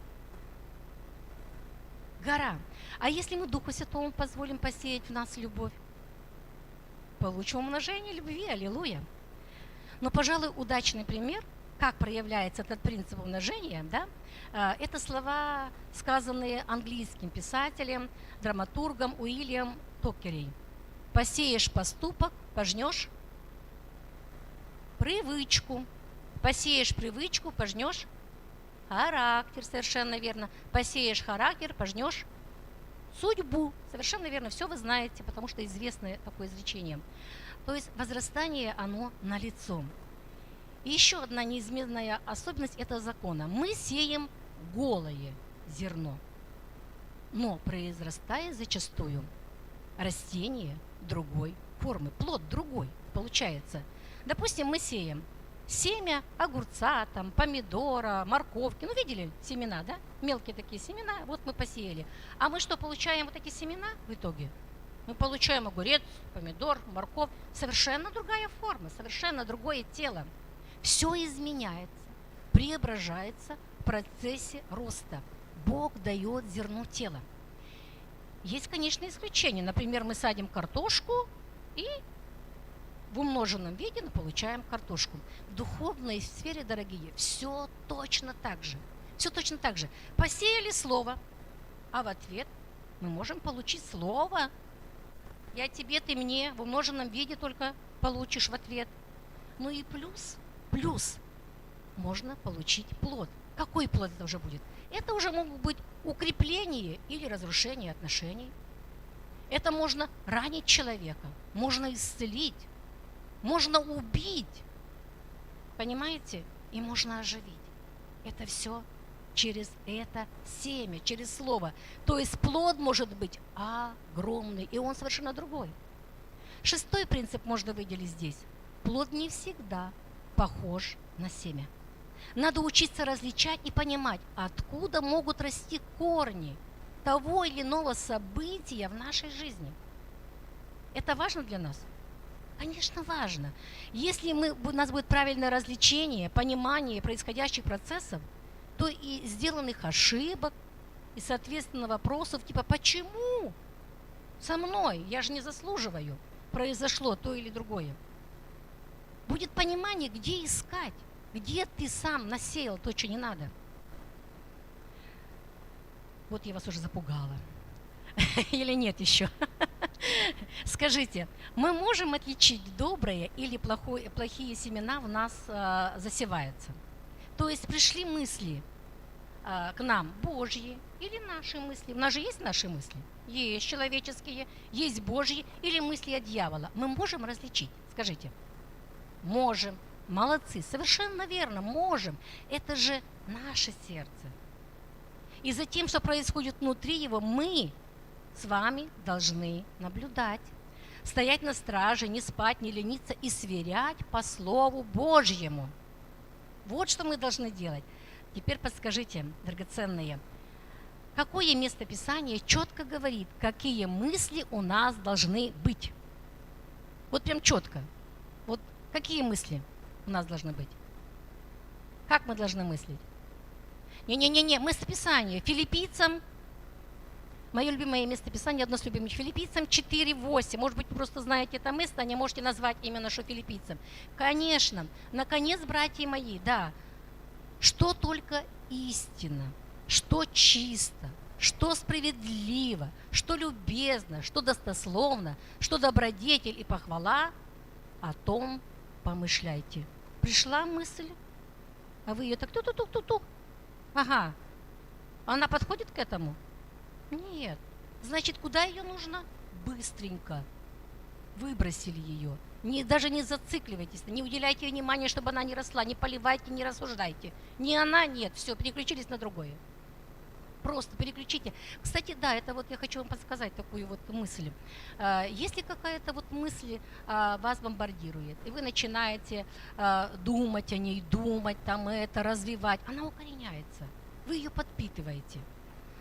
Гора. А если мы Духу Святому позволим посеять в нас любовь, получим умножение любви, аллилуйя. Но, пожалуй, удачный пример, как проявляется этот принцип умножения, да, это слова, сказанные английским писателем, драматургом Уильям Токерей. Посеешь поступок, пожнешь привычку. Посеешь привычку, пожнешь характер, совершенно верно. Посеешь характер, пожнешь судьбу. Совершенно верно, все вы знаете, потому что известное такое изречение. То есть возрастание, оно налицо. И еще одна неизменная особенность этого закона. Мы сеем голое зерно, но произрастает зачастую растение другой формы, плод другой получается. Допустим, мы сеем семя огурца, там, помидора, морковки. Ну, видели семена, да? Мелкие такие семена, вот мы посеяли. А мы что, получаем вот такие семена в итоге? Мы получаем огурец, помидор, морковь. Совершенно другая форма, совершенно другое тело. Все изменяется, преображается в процессе роста. Бог дает зерну тела. Есть, конечно, исключения. Например, мы садим картошку и в умноженном виде мы получаем картошку. В духовной сфере, дорогие, все точно так же. Все точно так же. Посеяли слово, а в ответ мы можем получить слово. Я тебе, ты мне, в умноженном виде только получишь в ответ. Ну и плюс можно получить плод. Какой плод это уже будет? Это уже могут быть укрепление или разрушение отношений. Это можно ранить человека, можно исцелить, можно убить, понимаете? И можно оживить. Это все через это семя, через слово. То есть плод может быть огромный, и он совершенно другой. 6-й принцип можно выделить здесь. Плод не всегда похож на семя. Надо учиться различать и понимать, откуда могут расти корни того или иного события в нашей жизни. Это важно для нас? Конечно, важно. Если у нас будет правильное развлечение, понимание происходящих процессов, то и сделанных ошибок, и, соответственно, вопросов типа «почему со мной? Я же не заслуживаю» произошло то или другое. Будет понимание, где искать, где ты сам насеял то, что не надо. Вот я вас уже запугала. Или нет еще? Скажите, мы можем отличить доброе или плохие семена в нас засеваются? То есть пришли мысли к нам Божьи или наши мысли? У нас же есть наши мысли? Есть человеческие, есть Божьи или мысли от дьявола. Мы можем различить? Скажите. Можем. Молодцы. Совершенно верно. Можем. Это же наше сердце. И за тем, что происходит внутри его, мы с вами должны наблюдать. Стоять на страже, не спать, не лениться и сверять по Слову Божьему. Вот что мы должны делать. Теперь подскажите, драгоценные, какое место Писания четко говорит, какие мысли у нас должны быть? Вот прям четко. Вот какие мысли у нас должны быть? Как мы должны мыслить? Не-не-не, местописание. Филиппийцам, мое любимое местописание, одно с любимых, Филиппийцам 4:8. Может быть, вы просто знаете это место, а не можете назвать именно, что филиппийцам. Конечно, наконец, братья мои, да, что только истина, что чисто, что справедливо, что любезно, что достословно, что добродетель и похвала, о том помышляйте. Пришла мысль, а вы ее так тук-тук-тук-тук. Ага. Она подходит к этому? Нет. Значит, куда ее нужно? Быстренько. Выбросили ее. Даже не зацикливайтесь, не уделяйте ей внимания, чтобы она не росла, не поливайте, не рассуждайте. Ни она, нет, все, переключились на другое. Просто переключите. Кстати, да, это вот я хочу вам подсказать такую вот мысль. Если какая-то вот мысль вас бомбардирует, и вы начинаете думать о ней, думать там это, развивать, она укореняется. Вы ее подпитываете.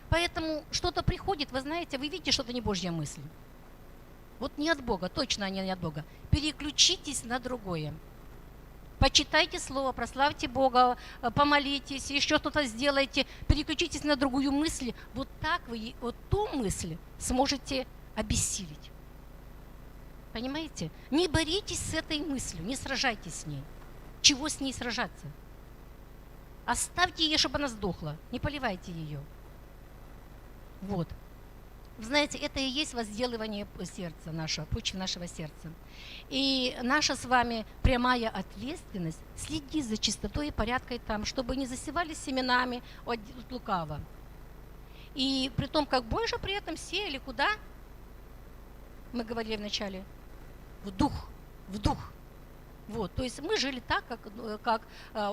Поэтому что-то приходит, вы знаете, вы видите, что это не Божья мысль. Вот не от Бога, точно они не от Бога. Переключитесь на другое. Почитайте Слово, прославьте Бога, помолитесь, еще что-то сделайте, переключитесь на другую мысль. Вот так вы вот ту мысль сможете обессилить. Понимаете? Не боритесь с этой мыслью, не сражайтесь с ней. Чего с ней сражаться? Оставьте ее, чтобы она сдохла, не поливайте ее. Вот. Вы знаете, это и есть возделывание сердца нашего, почвы нашего сердца. И наша с вами прямая ответственность следить за чистотой и порядком там, чтобы не засевали семенами от лукава. И при том, как больше при этом сеяли куда? Мы говорили вначале, в дух, в дух. Вот, то есть мы жили так, как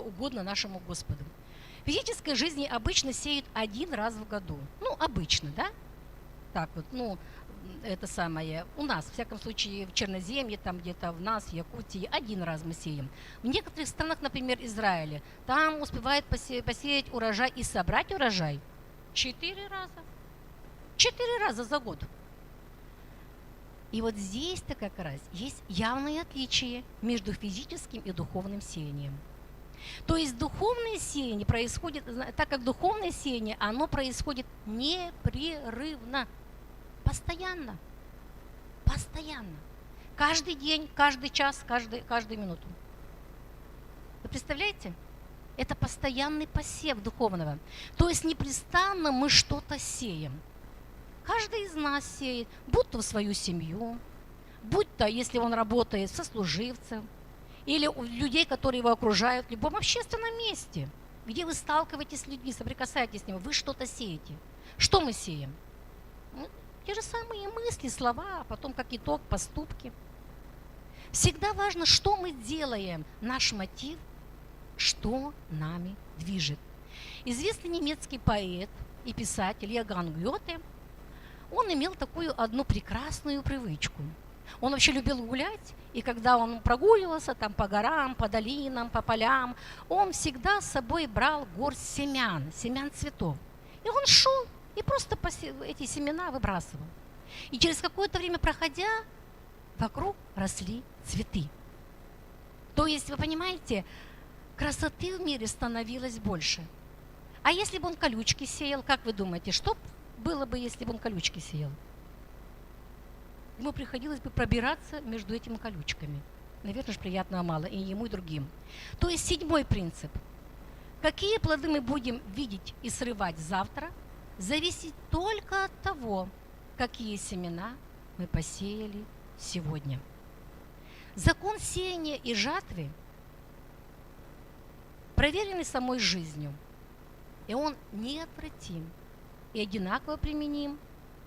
угодно нашему Господу. В физической жизни обычно сеют 1 раз в году. Ну, обычно, да? Так вот, ну, это самое, у нас, в всяком случае, в Черноземье, там где-то в нас, в Якутии, 1 раз мы сеем. В некоторых странах, например, Израиле, там успевают посеять урожай и собрать урожай 4 раза. 4 раза за год. И вот здесь-то как раз есть явное отличие между физическим и духовным сеянием. То есть духовное сеяние происходит, так как духовное сеяние, оно происходит непрерывно, постоянно, постоянно, каждый день, каждый час, каждую минуту. Вы представляете? Это постоянный посев духовного. То есть непрестанно мы что-то сеем. Каждый из нас сеет, будь то в свою семью, будь то, если он работает сослуживцем, или у людей, которые его окружают, в любом общественном месте, где вы сталкиваетесь с людьми, соприкасаетесь с ними, вы что-то сеете. Что мы сеем? Ну, те же самые мысли, слова, а потом как итог поступки. Всегда важно, что мы делаем, наш мотив, что нами движет. Известный немецкий поэт и писатель Иоганн Гёте, он имел такую одну прекрасную привычку. Он вообще любил гулять, и когда он прогуливался там по горам, по долинам, по полям, он всегда с собой брал горсть семян цветов. И он шел и просто эти семена выбрасывал. И через какое-то время проходя, вокруг росли цветы. То есть, вы понимаете, красоты в мире становилось больше. А если бы он колючки сеял, как вы думаете, что было бы, если бы он колючки сеял? Ему приходилось бы пробираться между этими колючками. Наверное же, приятного мало и ему, и другим. То есть 7-й принцип. Какие плоды мы будем видеть и срывать завтра, зависит только от того, какие семена мы посеяли сегодня. Закон сеяния и жатвы проверенный самой жизнью, и он неотвратим и одинаково применим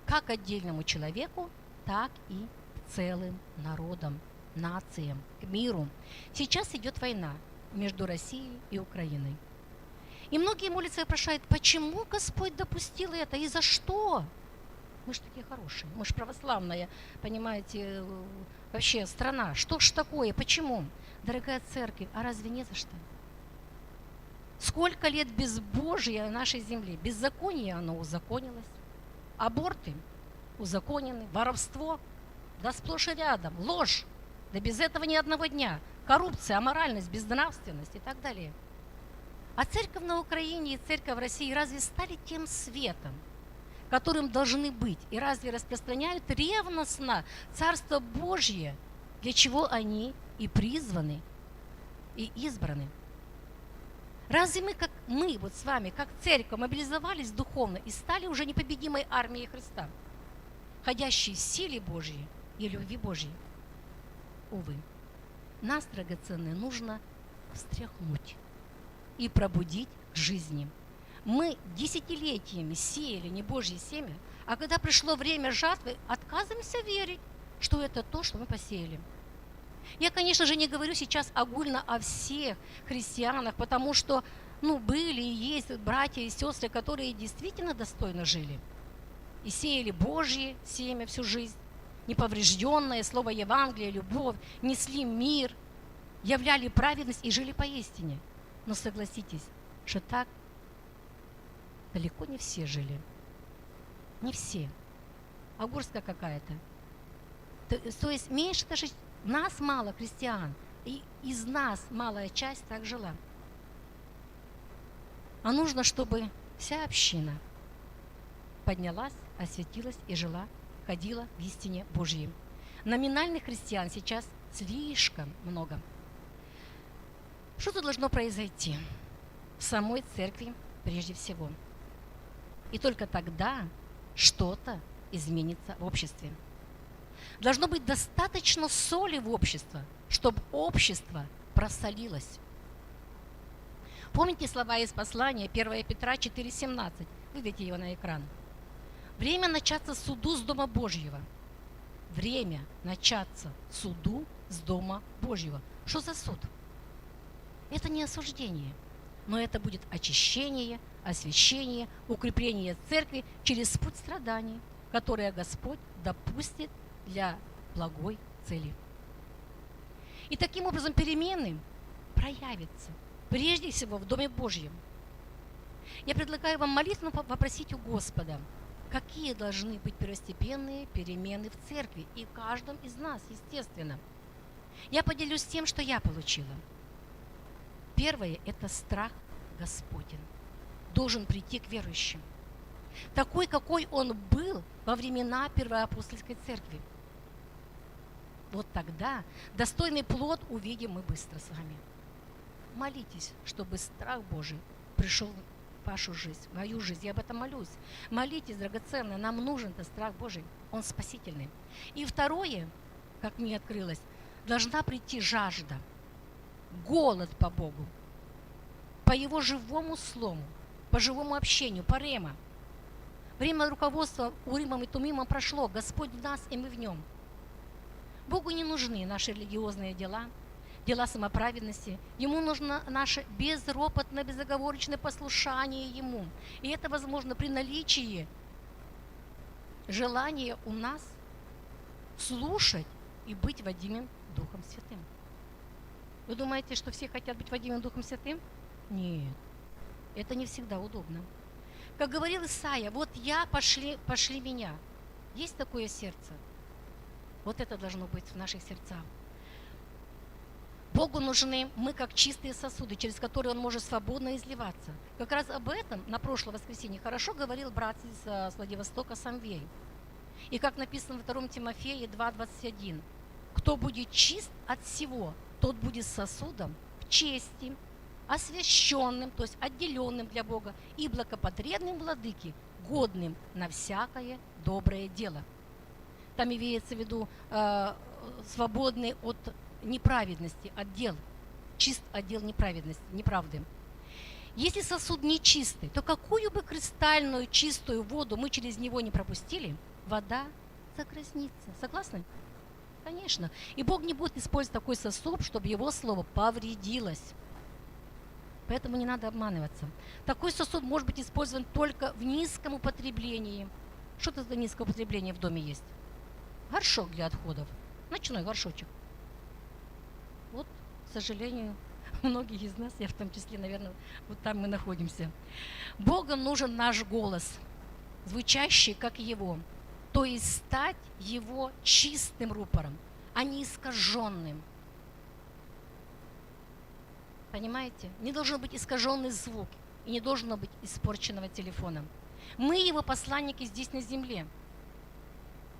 как отдельному человеку, так и целым народам, нациям, к миру. Сейчас идет война между Россией и Украиной. И многие молятся и вопрошают, почему Господь допустил это и за что? Мы же такие хорошие, мы же православная, понимаете, вообще страна. Что ж такое, почему? Дорогая церковь, а разве не за что? Сколько лет безбожия в нашей земле, беззаконие оно узаконилось, аборты узаконены, воровство, да сплошь и рядом, ложь, да без этого ни одного дня, коррупция, аморальность, безнравственность и так далее. А церковь на Украине и церковь в России разве стали тем светом, которым должны быть? И разве распространяют ревностно Царство Божье, для чего они и призваны, и избраны? Разве мы вот с вами, как церковь, мобилизовались духовно и стали уже непобедимой армией Христа, ходящей в силе Божьей и любви Божьей? Увы, нас, драгоценные, нужно встряхнуть и пробудить к жизни. Мы десятилетиями сеяли не Божье семя, а когда пришло время жатвы, отказываемся верить, что это то, что мы посеяли. Я, конечно же, не говорю сейчас огульно о всех христианах, потому что, были и есть братья и сестры, которые действительно достойно жили и сеяли Божье семя всю жизнь, неповрежденное слово Евангелия, любовь, несли мир, являли праведность и жили поистине. Но согласитесь, что так далеко не все жили. Не все. А горстка какая-то. То есть меньше даже нас мало христиан, и из нас малая часть так жила. А нужно, чтобы вся община поднялась, осветилась и жила, ходила в истине Божьей. Номинальных христиан сейчас слишком много. Что-то должно произойти в самой церкви прежде всего. И только тогда что-то изменится в обществе. Должно быть достаточно соли в обществе, чтобы общество просолилось. Помните слова из послания 1 Петра 4,17? Выведите его на экран. Время начаться суду с Дома Божьего. Время начаться суду с Дома Божьего. Что за суд? Это не осуждение, но это будет очищение, освящение, укрепление церкви через путь страданий, которые Господь допустит для благой цели. И таким образом перемены проявятся прежде всего в Доме Божьем. Я предлагаю вам молитвенно попросить у Господа, какие должны быть первостепенные перемены в церкви и в каждом из нас, естественно. Я поделюсь тем, что я получила. Первое – это страх Господень. Должен прийти к верующим. Такой, какой он был во времена Первоапостольской церкви. Вот тогда достойный плод увидим мы быстро с вами. Молитесь, чтобы страх Божий пришел в вашу жизнь, в мою жизнь. Я об этом молюсь. Молитесь, драгоценные, нам нужен этот страх Божий. Он спасительный. И второе, как мне открылось, должна прийти жажда, голод по Богу, по Его живому слову, по живому общению, по рема. Время руководства Уримом и Тумимом прошло. Господь в нас, и мы в Нем. Богу не нужны наши религиозные дела, дела самоправедности. Ему нужно наше безропотное, безоговорочное послушание Ему. И это возможно при наличии желания у нас слушать и быть водимым Духом Святым. Вы думаете, что все хотят быть водимым Духом Святым? Нет, это не всегда удобно. Как говорил Исаия, вот я, пошли меня. Есть такое сердце? Вот это должно быть в наших сердцах. Богу нужны мы как чистые сосуды, через которые Он может свободно изливаться. Как раз об этом на прошлое воскресенье хорошо говорил брат из Владивостока Самвей. И как написано во 2 Тимофея 2:21, кто будет чист от всего, тот будет сосудом в чести, освященным, то есть отделенным для Бога, и благопотребным владыке, годным на всякое доброе дело. Там имеется в виду свободный от неправедности, отдел, чист отдел неправедности, неправды. Если сосуд нечистый, то какую бы кристальную чистую воду мы через него не пропустили, вода загрязнится. Согласны? Конечно. И Бог не будет использовать такой сосуд, чтобы Его слово повредилось. Поэтому не надо обманываться. Такой сосуд может быть использован только в низком употреблении. Что это за низкое употребление в доме есть? Горшок для отходов. Ночной горшочек. Вот, к сожалению, многие из нас, я в том числе, наверное, вот там мы находимся. Богу нужен наш голос, звучащий, как Его. То есть стать Его чистым рупором, а не искаженным. Понимаете? Не должен быть искаженный звук и не должно быть испорченного телефона. Мы его посланники здесь на земле.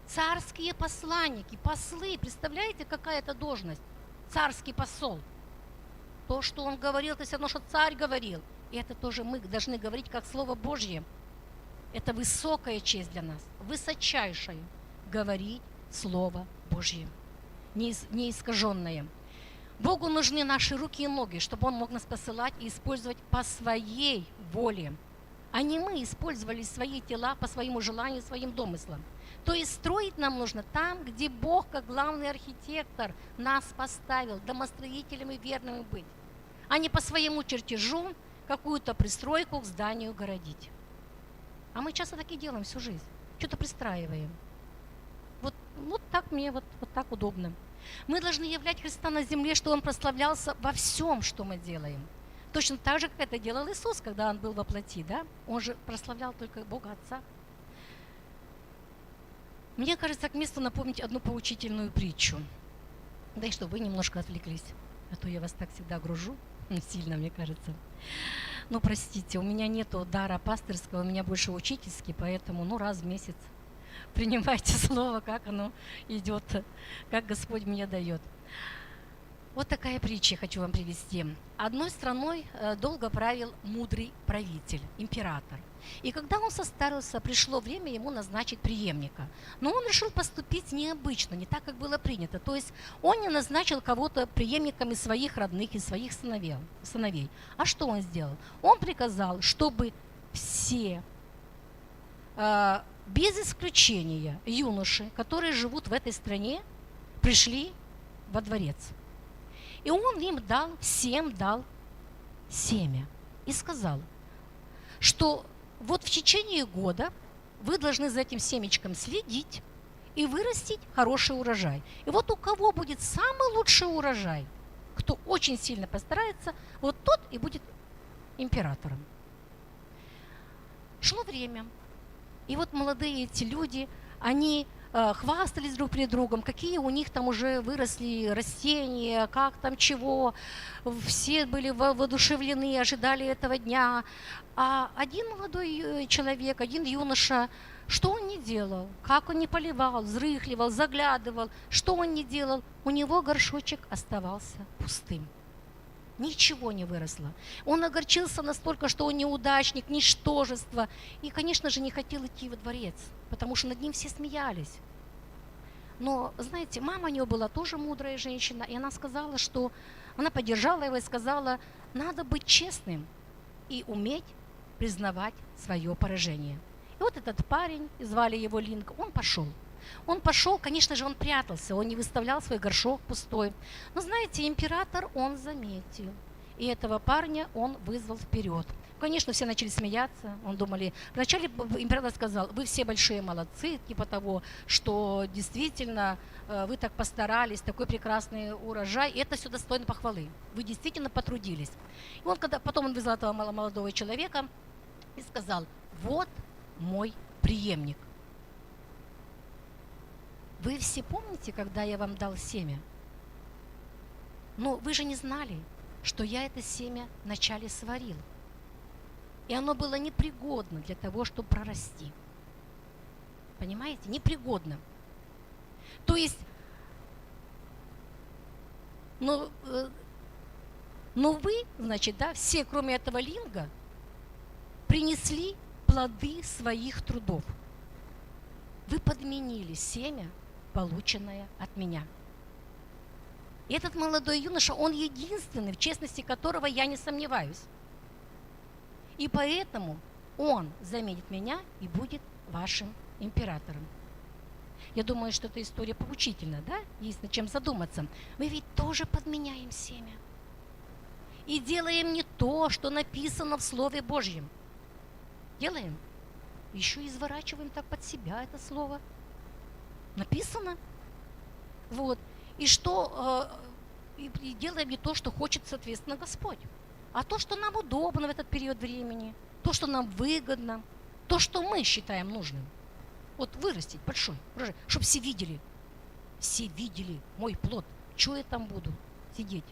Царские посланники, послы. Представляете, какая это должность? Царский посол. То, что он говорил, это все равно, что царь говорил. И это тоже мы должны говорить как Слово Божье. Это высокая честь для нас, высочайшая. Говорить Слово Божье, не искаженное. Богу нужны наши руки и ноги, чтобы Он мог нас посылать и использовать по своей воле, а не мы использовали свои тела по своему желанию, своим домыслам. То есть строить нам нужно там, где Бог, как главный архитектор, нас поставил, домостроителями верными быть, а не по своему чертежу какую-то пристройку к зданию городить. А мы часто так и делаем всю жизнь, что-то пристраиваем. Вот так мне, вот так удобно. Мы должны являть Христа на земле, чтобы Он прославлялся во всем, что мы делаем. Точно так же, как это делал Иисус, когда Он был во плоти, да? Он же прославлял только Бога Отца. Мне кажется, к месту напомнить одну поучительную притчу. Да и чтобы вы немножко отвлеклись, а то я вас так всегда гружу, сильно, мне кажется. Ну, простите, у меня нету дара пастырского, у меня больше учительский, поэтому, раз в месяц принимайте слово, как оно идет, как Господь мне дает. Вот такая притча хочу вам привести. Одной страной долго правил мудрый правитель, император. И когда он состарился, пришло время ему назначить преемника. Но он решил поступить необычно, не так, как было принято. То есть он не назначил кого-то преемником из своих родных, из своих сыновей. А что он сделал? Он приказал, чтобы все, без исключения, юноши, которые живут в этой стране, пришли во дворец. И он им всем дал семя. И сказал, что вот в течение года вы должны за этим семечком следить и вырастить хороший урожай. И вот у кого будет самый лучший урожай, кто очень сильно постарается, вот тот и будет императором. Шло время. И вот молодые эти люди, они хвастались друг перед другом, какие у них там уже выросли растения, как там чего. Все были воодушевлены, ожидали этого дня. А один молодой человек, один юноша, что он не делал? Как он не поливал, взрыхливал, заглядывал? Что он не делал? У него горшочек оставался пустым. Ничего не выросло. Он огорчился настолько, что он неудачник, ничтожество. И, конечно же, не хотел идти во дворец, потому что над ним все смеялись. Но, знаете, мама у него была тоже мудрая женщина, и она сказала, что она поддержала его и сказала, надо быть честным и уметь признавать свое поражение. И вот этот парень, звали его Линк, он пошел. Он пошел, конечно же, он прятался, он не выставлял свой горшок пустой. Но, знаете, император он заметил. И этого парня он вызвал вперед. Конечно, все начали смеяться. Он думали, вначале император сказал, вы все большие молодцы, типа того, что действительно вы так постарались, такой прекрасный урожай. И это все достойно похвалы. Вы действительно потрудились. И он, потом он вызвал этого молодого человека и сказал, вот мой преемник. Вы все помните, когда я вам дал семя? Но вы же не знали, что я это семя вначале сварил. И оно было непригодно для того, чтобы прорасти. Понимаете? Непригодно. То есть, но вы, значит, да, все, кроме этого Линга, принесли плоды своих трудов. Вы подменили семя, полученное от меня. И этот молодой юноша, он единственный, в честности которого я не сомневаюсь. И поэтому он заменит меня и будет вашим императором. Я думаю, что эта история поучительна, да? Есть над чем задуматься. Мы ведь тоже подменяем семя. И делаем не то, что написано в Слове Божьем. Делаем. Еще и изворачиваем так под себя это слово. Написано. Вот. И что и делаем не то, что хочет, соответственно, Господь, а то, что нам удобно в этот период времени, то, что нам выгодно, то, что мы считаем нужным. Вот вырастить большой урожай, чтобы все видели мой плод. Чего я там буду сидеть?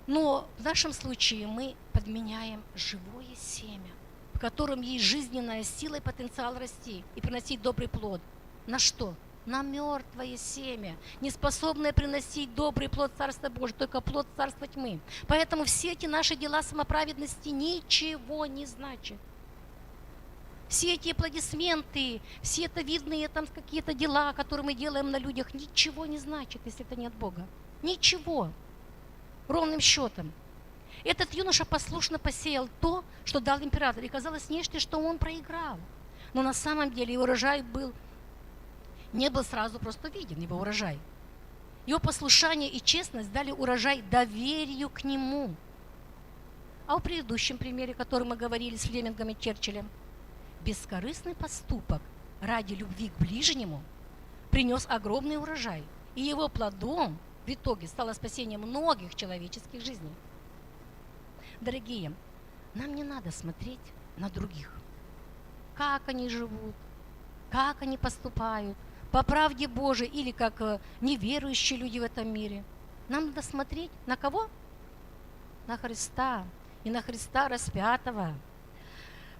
Но в нашем случае мы подменяем живое семя, в котором есть жизненная сила и потенциал расти и приносить добрый плод. На что? На мертвое семя, не способное приносить добрый плод Царства Божьего, только плод Царства тьмы. Поэтому все эти наши дела самоправедности ничего не значат. Все эти аплодисменты, все это видные там какие-то дела, которые мы делаем на людях, ничего не значит, если это не от Бога. Ничего. Ровным счетом. Этот юноша послушно посеял то, что дал император. И казалось внешне, что он проиграл. Но на самом деле его урожай не был сразу просто виден, его урожай. Его послушание и честность дали урожай доверию к нему. А в предыдущем примере, о котором мы говорили с Флемингом и Черчиллем, бескорыстный поступок ради любви к ближнему принес огромный урожай. И его плодом в итоге стало спасение многих человеческих жизней. Дорогие, нам не надо смотреть на других. Как они живут, как они поступают, по правде Божией или как неверующие люди в этом мире. Нам надо смотреть на кого? На Христа и на Христа распятого.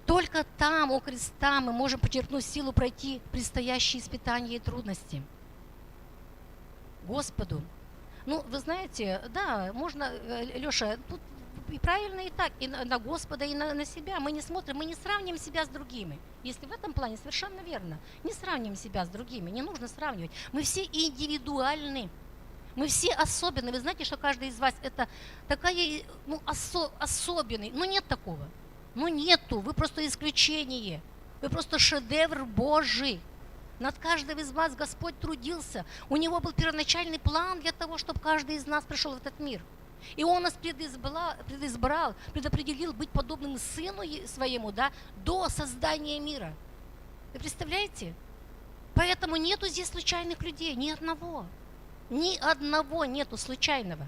Только там, у креста, мы можем почерпнуть силу пройти предстоящие испытания и трудности. Господу. Ну, вы знаете, да, можно, Леша, тут и правильно и так, и на Господа, и на себя. Мы не смотрим, мы не сравниваем себя с другими. Если в этом плане совершенно верно. Не сравниваем себя с другими, не нужно сравнивать. Мы все индивидуальны. Мы все особенные. Вы знаете, что каждый из вас это такая, особенный. Но нет такого. Ну нету. Вы просто исключение. Вы просто шедевр Божий. Над каждым из вас Господь трудился. У Него был первоначальный план для того, чтобы каждый из нас пришел в этот мир. И Он нас предизбрал, предопределил быть подобным Сыну Своему, да, до создания мира. Вы представляете? Поэтому нету здесь случайных людей, ни одного. Ни одного нету случайного.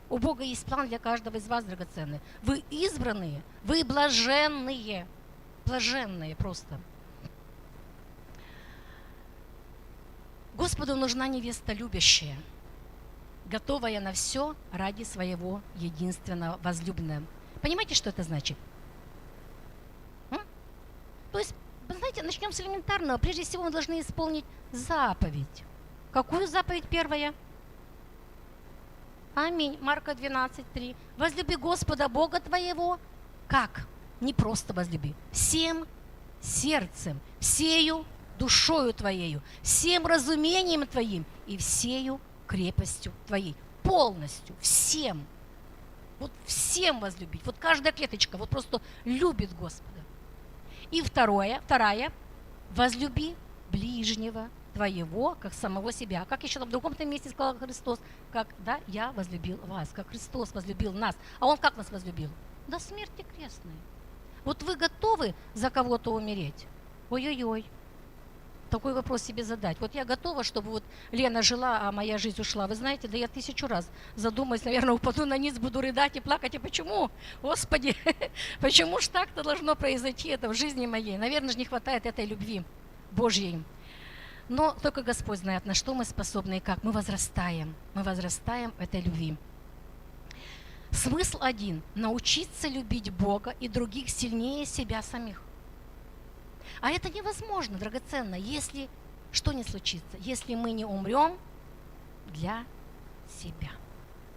У Бога есть план для каждого из вас, драгоценные. Вы избранные, вы блаженные. Блаженные просто. Господу нужна невеста любящая, готовая на все ради своего единственного возлюбленного. Понимаете, что это значит? То есть, вы знаете, начнем с элементарного. Прежде всего, мы должны исполнить заповедь. Какую заповедь первая? Аминь. Марка 12:3. Возлюби Господа Бога твоего. Как? Не просто возлюби. Всем сердцем, всею душою твоею, всем разумением твоим и всею крепостью твоей. Полностью, всем. Вот всем возлюбить. Вот каждая клеточка вот просто любит Господа. И вторая, возлюби ближнего твоего, как самого себя. Как еще в другом месте сказал Христос, как, да, я возлюбил вас, как Христос возлюбил нас. А Он как нас возлюбил? До смерти крестной. Вот вы готовы за кого-то умереть? Ой-ой-ой. Такой вопрос себе задать. Вот я готова, чтобы вот Лена жила, а моя жизнь ушла. Вы знаете, да я 1000 раз задумаюсь, наверное, упаду на низ, буду рыдать и плакать. И почему? Господи, почему ж так-то должно произойти это в жизни моей? Наверное же не хватает этой любви Божьей. Но только Господь знает, на что мы способны и как. Мы возрастаем в этой любви. Смысл один – научиться любить Бога и других сильнее себя самих. А это невозможно, драгоценно, если что не случится, если мы не умрем для себя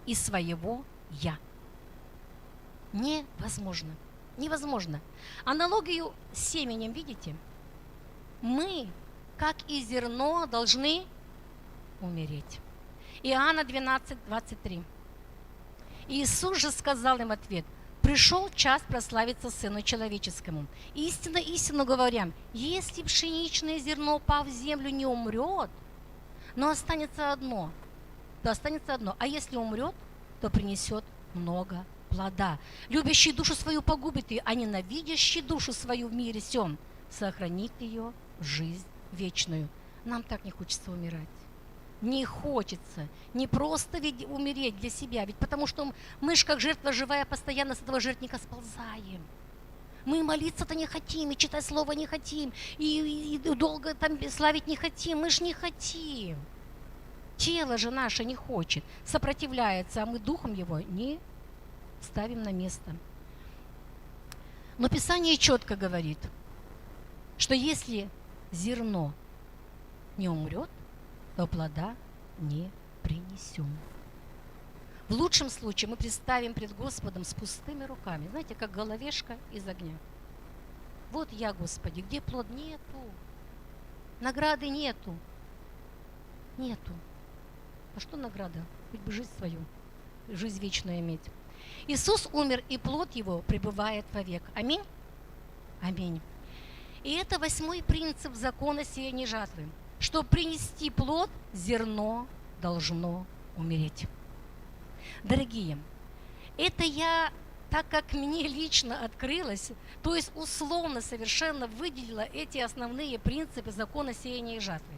и своего «я». Невозможно. Невозможно. Аналогию с семенем, видите? Мы, как и зерно, должны умереть. Иоанна 12:23. Иисус же сказал им ответ: пришел час прославиться Сыну Человеческому. Истинно, истинно говоря, если пшеничное зерно, упав в землю, не умрет, но останется одно, то останется одно. А если умрет, то принесет много плода. Любящий душу свою погубит ее, а ненавидящий душу свою в мире сем сохранит ее в жизнь вечную. Нам так не хочется умирать. Не хочется, не просто ведь умереть для себя, ведь потому что мы же как жертва живая постоянно с этого жертвника сползаем. Мы молиться-то не хотим, и читать слово не хотим, и долго там славить не хотим, мы же не хотим. Тело же наше не хочет, сопротивляется, а мы духом его не ставим на место. Но Писание четко говорит, что если зерно не умрет, то плода не принесем. В лучшем случае мы представим пред Господом с пустыми руками, знаете, как головешка из огня. Вот я, Господи, где плод? Нету. Награды нету. Нету. А что награда? Хоть бы жизнь свою, жизнь вечную иметь. Иисус умер, и плод его пребывает вовек. Аминь? Аминь. И это 8-й принцип закона сеяния и жатвы. Чтобы принести плод, зерно должно умереть. Дорогие, это я, так как мне лично открылось, то есть условно совершенно выделила эти основные принципы закона сеяния и жатвы.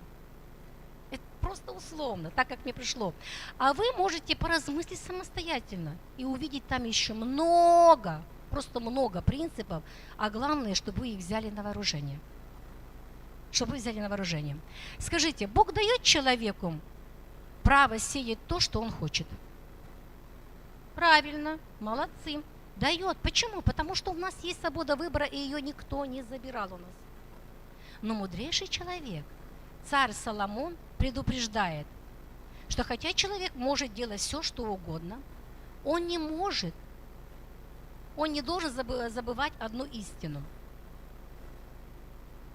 Это просто условно, так как мне пришло. А вы можете поразмыслить самостоятельно и увидеть там еще много, просто много принципов, а главное, чтобы вы их взяли на вооружение. Чтобы вы взяли на вооружение. Скажите, Бог дает человеку право сеять то, что он хочет? Правильно, молодцы. Дает. Почему? Потому что у нас есть свобода выбора, и ее никто не забирал у нас. Но мудрейший человек, царь Соломон, предупреждает, что хотя человек может делать все, что угодно, он не должен забывать одну истину.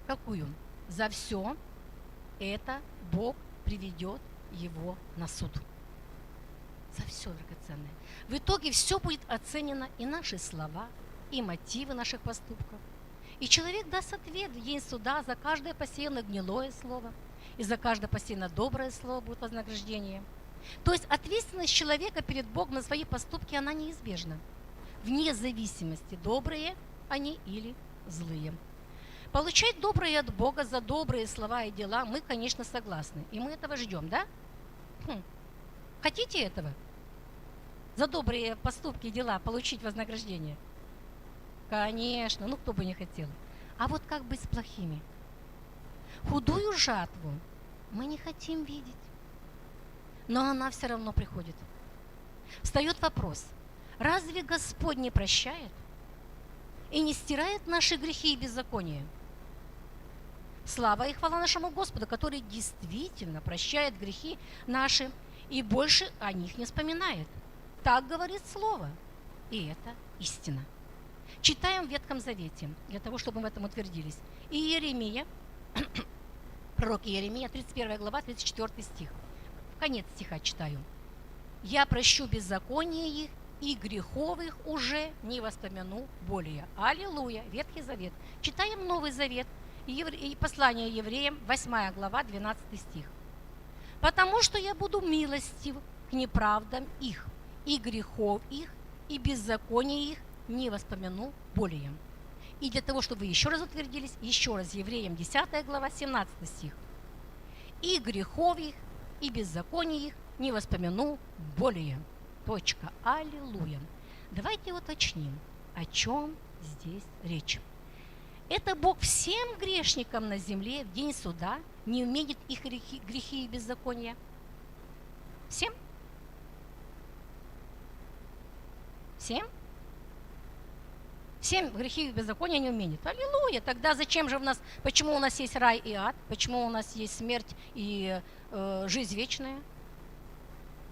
Какую? За все это Бог приведет его на суд. За все, драгоценное. В итоге все будет оценено, и наши слова, и мотивы наших поступков. И человек даст ответ в день суда за каждое посеянное гнилое слово, и за каждое посеянное доброе слово будет вознаграждение. То есть ответственность человека перед Богом на свои поступки, она неизбежна. Вне зависимости, добрые они или злые. Получать доброе от Бога за добрые слова и дела мы, конечно, согласны. И мы этого ждем, да? Хотите этого? За добрые поступки и дела получить вознаграждение? Конечно, ну кто бы не хотел. А вот как быть с плохими? Худую жатву мы не хотим видеть, но она все равно приходит. Встает вопрос, разве Господь не прощает и не стирает наши грехи и беззакония? Слава и хвала нашему Господу, который действительно прощает грехи наши и больше о них не вспоминает. Так говорит Слово. И это истина. Читаем в Ветхом Завете, для того, чтобы мы в этом утвердились. И Иеремия, пророк Иеремия, 31 глава, 34 стих. Конец стиха читаю. «Я прощу беззаконие их, и грехов их уже не воспомяну более». Аллилуйя! Ветхий Завет. Читаем Новый Завет и послание евреям, 8 глава, 12 стих. «Потому что я буду милостив к неправдам их, и грехов их, и беззакония их не воспомяну более». И для того, чтобы вы еще раз утвердились, еще раз евреям 10 глава, 17 стих. «И грехов их, и беззакония их не воспомяну более». Точка. Аллилуйя. Давайте уточним, о чем здесь речь. Это Бог всем грешникам на земле в день суда не уменит их грехи и беззакония? Всем? Всем? Всем грехи и беззакония не уменит. Аллилуйя! Тогда зачем же почему у нас есть рай и ад? Почему у нас есть смерть и жизнь вечная?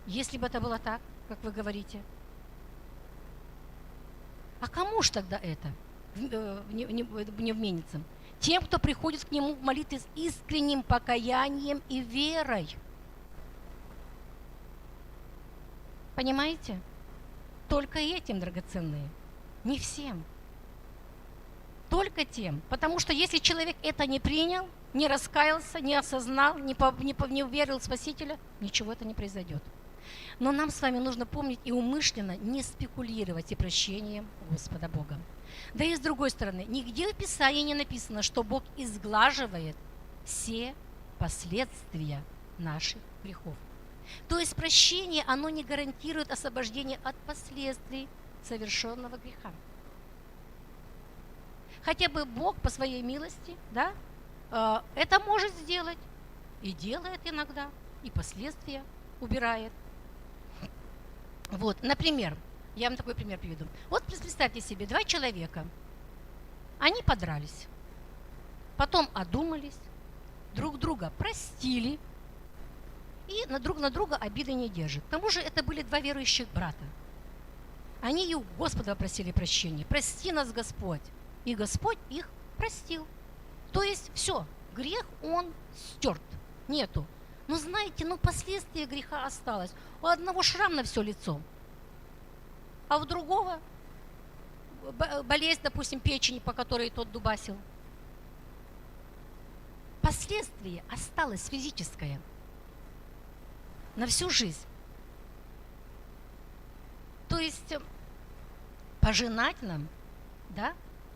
Если бы это было так, как вы говорите. А кому ж тогда это не вменится? Тем, кто приходит к Нему в молитве с искренним покаянием и верой. Понимаете? Только этим, драгоценные. Не всем. Только тем. Потому что если человек это не принял, не раскаялся, не осознал, не уверил в Спасителя, ничего это не произойдет. Но нам с вами нужно помнить и умышленно не спекулировать и прощением Господа Бога. Да и с другой стороны, нигде в Писании не написано, что Бог изглаживает все последствия наших грехов. То есть прощение, оно не гарантирует освобождение от последствий совершенного греха. Хотя бы Бог по своей милости, да, это может сделать и делает иногда, и последствия убирает. Вот, например, Я вам такой пример приведу. Вот представьте себе, два человека, они подрались, потом одумались, друг друга простили и друг на друга обиды не держат. К тому же это были два верующих брата. Они и у Господа просили прощения. Прости нас, Господь. И Господь их простил. То есть все, грех он стерт, нету. Но знаете, последствия греха осталось. У одного шрам на все лицо, а у другого болезнь, допустим, печени, по которой тот дубасил. Последствие осталось физическое на всю жизнь. То есть пожинать нам, да,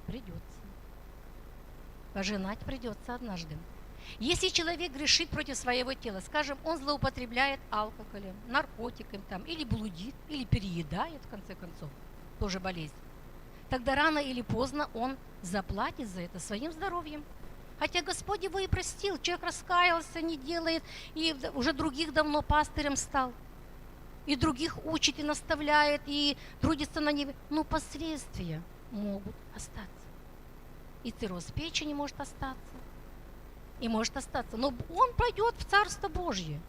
придется. Пожинать придется однажды. Если человек грешит против своего тела, скажем, он злоупотребляет алкоголем, наркотиками там, или блудит, или переедает, в конце концов, тоже болезнь, тогда рано или поздно он заплатит за это своим здоровьем. Хотя Господь его и простил, человек раскаялся, не делает, и уже других давно пастырем стал, и других учит и наставляет, и трудится на небе. Но последствия могут остаться. И цирроз печени может остаться, и может остаться. Но он пойдет в Царство Божье,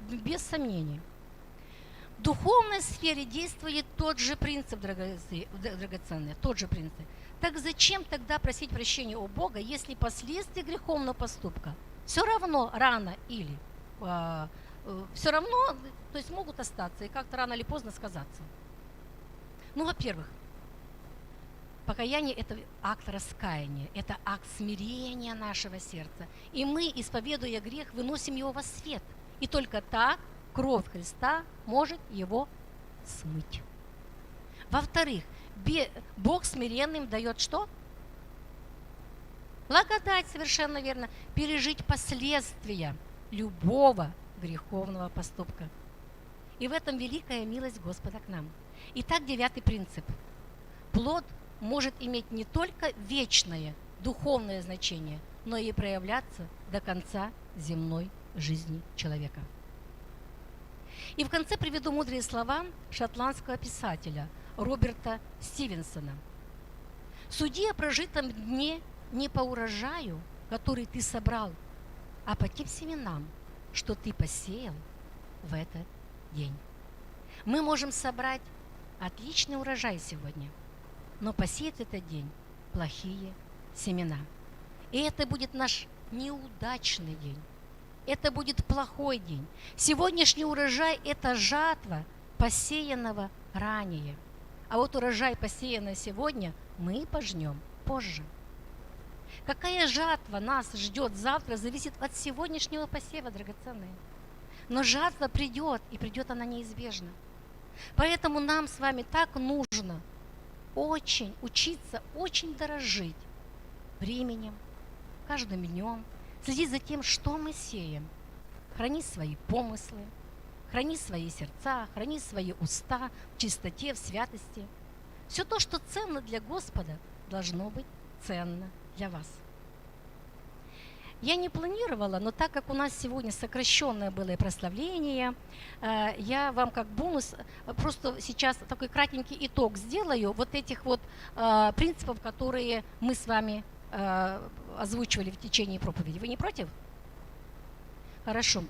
без сомнений. В духовной сфере действует тот же принцип, драгоценный, тот же принцип. Так зачем тогда просить прощения у Бога, если последствия греховного поступка все равно рано или все равно, то есть могут остаться и как-то рано или поздно сказаться? Ну, во-первых, покаяние – это акт раскаяния, это акт смирения нашего сердца. И мы, исповедуя грех, выносим его во свет. И только так кровь Христа может его смыть. Во-вторых, Бог смиренным дает что? Благодать, совершенно верно, пережить последствия любого греховного поступка. И в этом великая милость Господа к нам. Итак, 9 принцип. Плод может иметь не только вечное духовное значение, но и проявляться до конца земной жизни человека. И в конце приведу мудрые слова шотландского писателя Роберта Стивенсона. «Суди о прожитом дне не по урожаю, который ты собрал, а по тем семенам, что ты посеял в этот день». Мы можем собрать отличный урожай сегодня, но посеять в этот день плохие семена. И это будет наш неудачный день. Это будет плохой день. Сегодняшний урожай – это жатва посеянного ранее. А вот урожай, посеянный сегодня, мы пожнем позже. Какая жатва нас ждет завтра, зависит от сегодняшнего посева, драгоценные. Но жатва придет, и придет она неизбежно. Поэтому нам с вами так нужно очень учиться, очень дорожить временем, каждым днем, следить за тем, что мы сеем. Храни свои помыслы, храни свои сердца, храни свои уста в чистоте, в святости. Все то, что ценно для Господа, должно быть ценно для вас. Я не планировала, но так как у нас сегодня сокращенное было прославление, я вам как бонус просто сейчас такой кратенький итог сделаю вот этих вот принципов, которые мы с вами озвучивали в течение проповеди. Вы не против? Хорошо,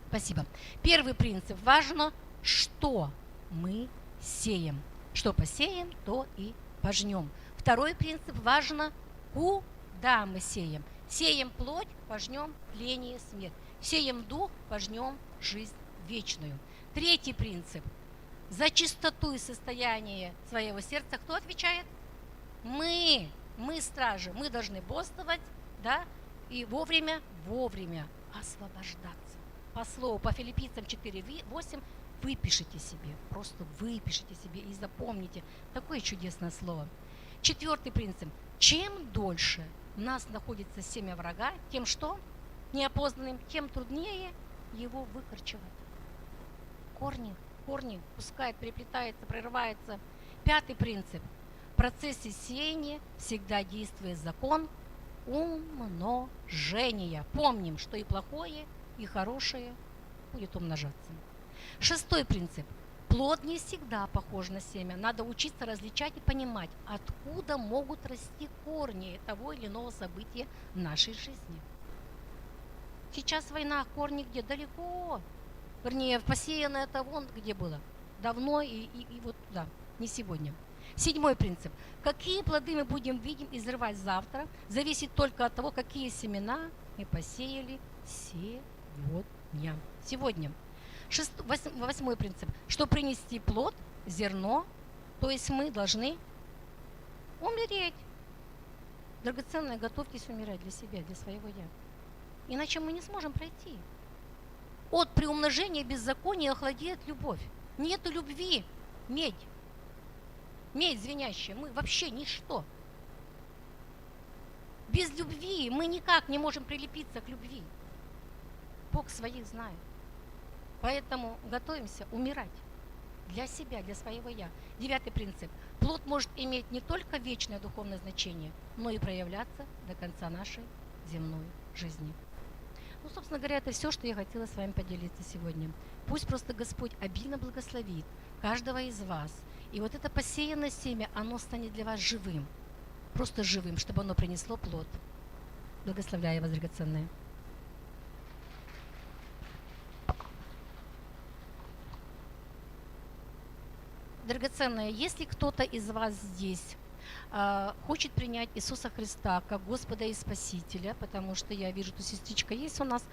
спасибо. Первый принцип. Важно, что мы сеем. Что посеем, то и пожнем. Второй принцип. Важно, куда мы сеем. Сеем плоть, пожнем тление, смерть. Сеем дух, пожнем жизнь вечную. Третий принцип. За чистоту и состояние своего сердца кто отвечает? Мы стражи. Мы должны бодрствовать, да, и вовремя освобождаться. По слову, по Филиппийцам 4:8 выпишите себе, просто выпишите себе и запомните. Такое чудесное слово. Четвертый принцип. Чем дольше в нас находится семя врага, тем что? Неопознанным, тем труднее его выкорчевать. Корни пускает, переплетается, прерывается. Пятый принцип. В процессе сеяния всегда действует закон умножения. Помним, что и плохое, и хорошее будет умножаться. Шестой принцип. Плод не всегда похож на семя. Надо учиться различать и понимать, откуда могут расти корни того или иного события в нашей жизни. Сейчас война, корни где? Далеко. Вернее, посеяно это вон где было. Давно и вот туда, не сегодня. 7 принцип. Какие плоды мы будем видеть и взрывать завтра, зависит только от того, какие семена мы посеяли сегодня. 8 принцип. Чтобы принести плод, зерно, то есть мы должны умереть. Драгоценное, готовьтесь умирать для себя, для своего «я». Иначе мы не сможем пройти. От приумножения беззакония охладеет любовь. Нету любви, медь. Медь звенящая, мы вообще ничто. Без любви мы никак не можем прилепиться к любви. Бог своих знает. Поэтому готовимся умирать для себя, для своего «я». 9 принцип. Плод может иметь не только вечное духовное значение, но и проявляться до конца нашей земной жизни. Ну, собственно говоря, это все, что я хотела с вами поделиться сегодня. Пусть просто Господь обильно благословит каждого из вас. И вот это посеянное семя, оно станет для вас живым. Просто живым, чтобы оно принесло плод. Благословляю вас, драгоценные. Драгоценные, если кто-то из вас здесь хочет принять Иисуса Христа как Господа и Спасителя, потому что я вижу, что сестричка есть у нас.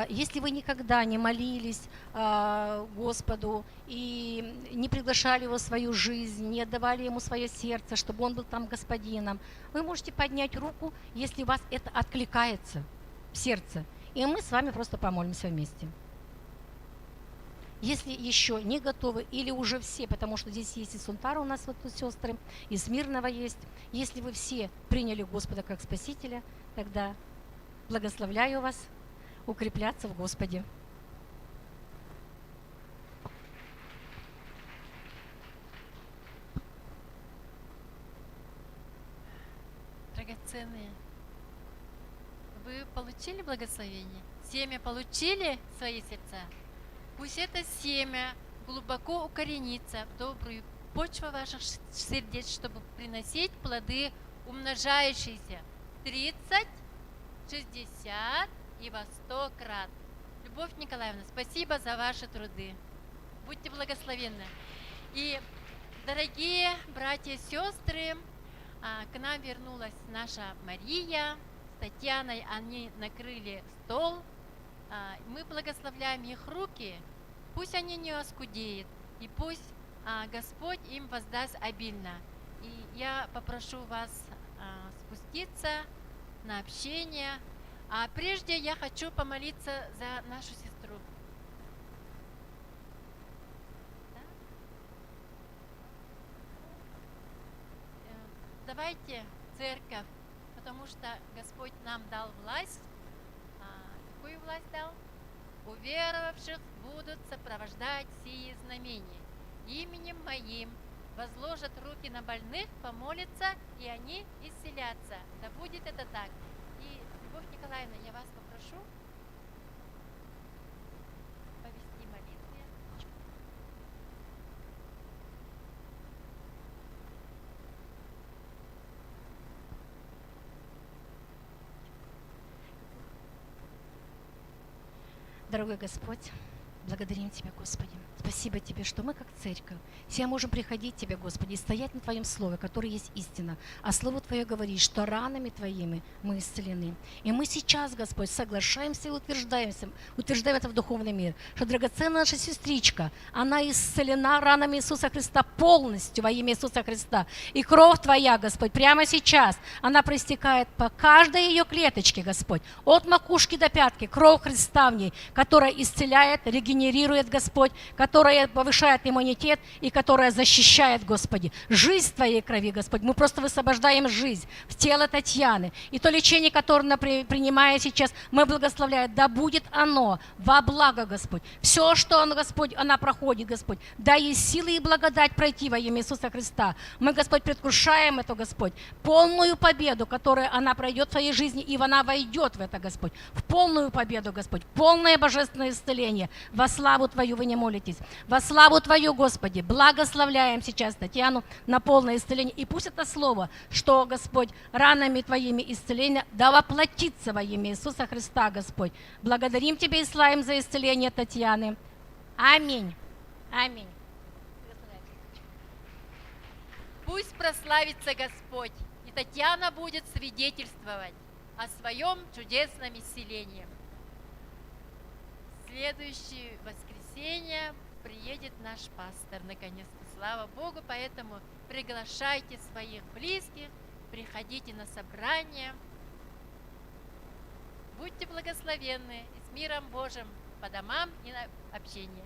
Если вы никогда не молились Господу и не приглашали Его в свою жизнь, не отдавали Ему свое сердце, чтобы Он был там господином, вы можете поднять руку, если у вас это откликается в сердце, и мы с вами просто помолимся вместе. Если еще не готовы, или уже все, потому что здесь есть и Сунтара у нас вот тут сестры, и Смирнова есть. Если вы все приняли Господа как Спасителя, тогда благословляю вас укрепляться в Господе. Драгоценные, вы получили благословение? Семя получили в свои сердца? Пусть это семя глубоко укоренится в добрую почву ваших сердец, чтобы приносить плоды умножающиеся 30, 60 и во 100 крат. Любовь Николаевна, спасибо за ваши труды. Будьте благословенны. И, дорогие братья и сестры, к нам вернулась наша Мария с Татьяной. Они накрыли стол. Мы благословляем их руки, пусть они не оскудеют, и пусть Господь им воздаст обильно. И я попрошу вас спуститься на общение. А прежде я хочу помолиться за нашу сестру. Давайте, церковь, потому что Господь нам дал власть. Какую власть дал? Уверовавших будут сопровождать сии знамения. Именем моим возложат руки на больных, помолятся, и они исцелятся. Да будет это так. И, Любовь Николаевна, я вас попрошу повести молитвы. Дорогой Господь, благодарим Тебя, Господи. Спасибо Тебе, что мы, как церковь, все можем приходить к Тебе, Господи, и стоять на Твоем Слове, которое есть истина. А Слово Твое говорит, что ранами Твоими мы исцелены. И мы сейчас, Господь, соглашаемся и утверждаем это в духовный мир, что драгоценная наша сестричка, она исцелена ранами Иисуса Христа полностью во имя Иисуса Христа. И кровь Твоя, Господь, прямо сейчас, она проистекает по каждой ее клеточке, Господь, от макушки до пятки, кровь Христа в ней, которая исцеляет, регенерирует, Господь, которая повышает иммунитет и которая защищает, Господи. Жизнь Твоей крови, Господь. Мы просто высвобождаем жизнь в тело Татьяны. И то лечение, которое она принимает сейчас, мы благословляем. Да будет оно во благо, Господь. Все, что оно, Господь, она проходит, Господь. Дай ей силы и благодать пройти во имя Иисуса Христа. Мы, Господь, предвкушаем это, Господь. Полную победу, которую она пройдет в своей жизни, и она войдет в это, Господь. В полную победу, Господь. Полное божественное исцеление. В Во славу Твою вы не молитесь. Во славу Твою, Господи, благословляем сейчас Татьяну на полное исцеление. И пусть это слово, что, Господь, ранами Твоими исцеления, да воплотится во имя Иисуса Христа, Господь. Благодарим Тебя и славим за исцеление Татьяны. Аминь. Аминь. Пусть прославится Господь, и Татьяна будет свидетельствовать о своем чудесном исцелении. В следующее воскресенье приедет наш пастор, наконец-то, слава Богу, поэтому приглашайте своих близких, приходите на собрание. Будьте благословенны и с миром Божьим по домам и на общение.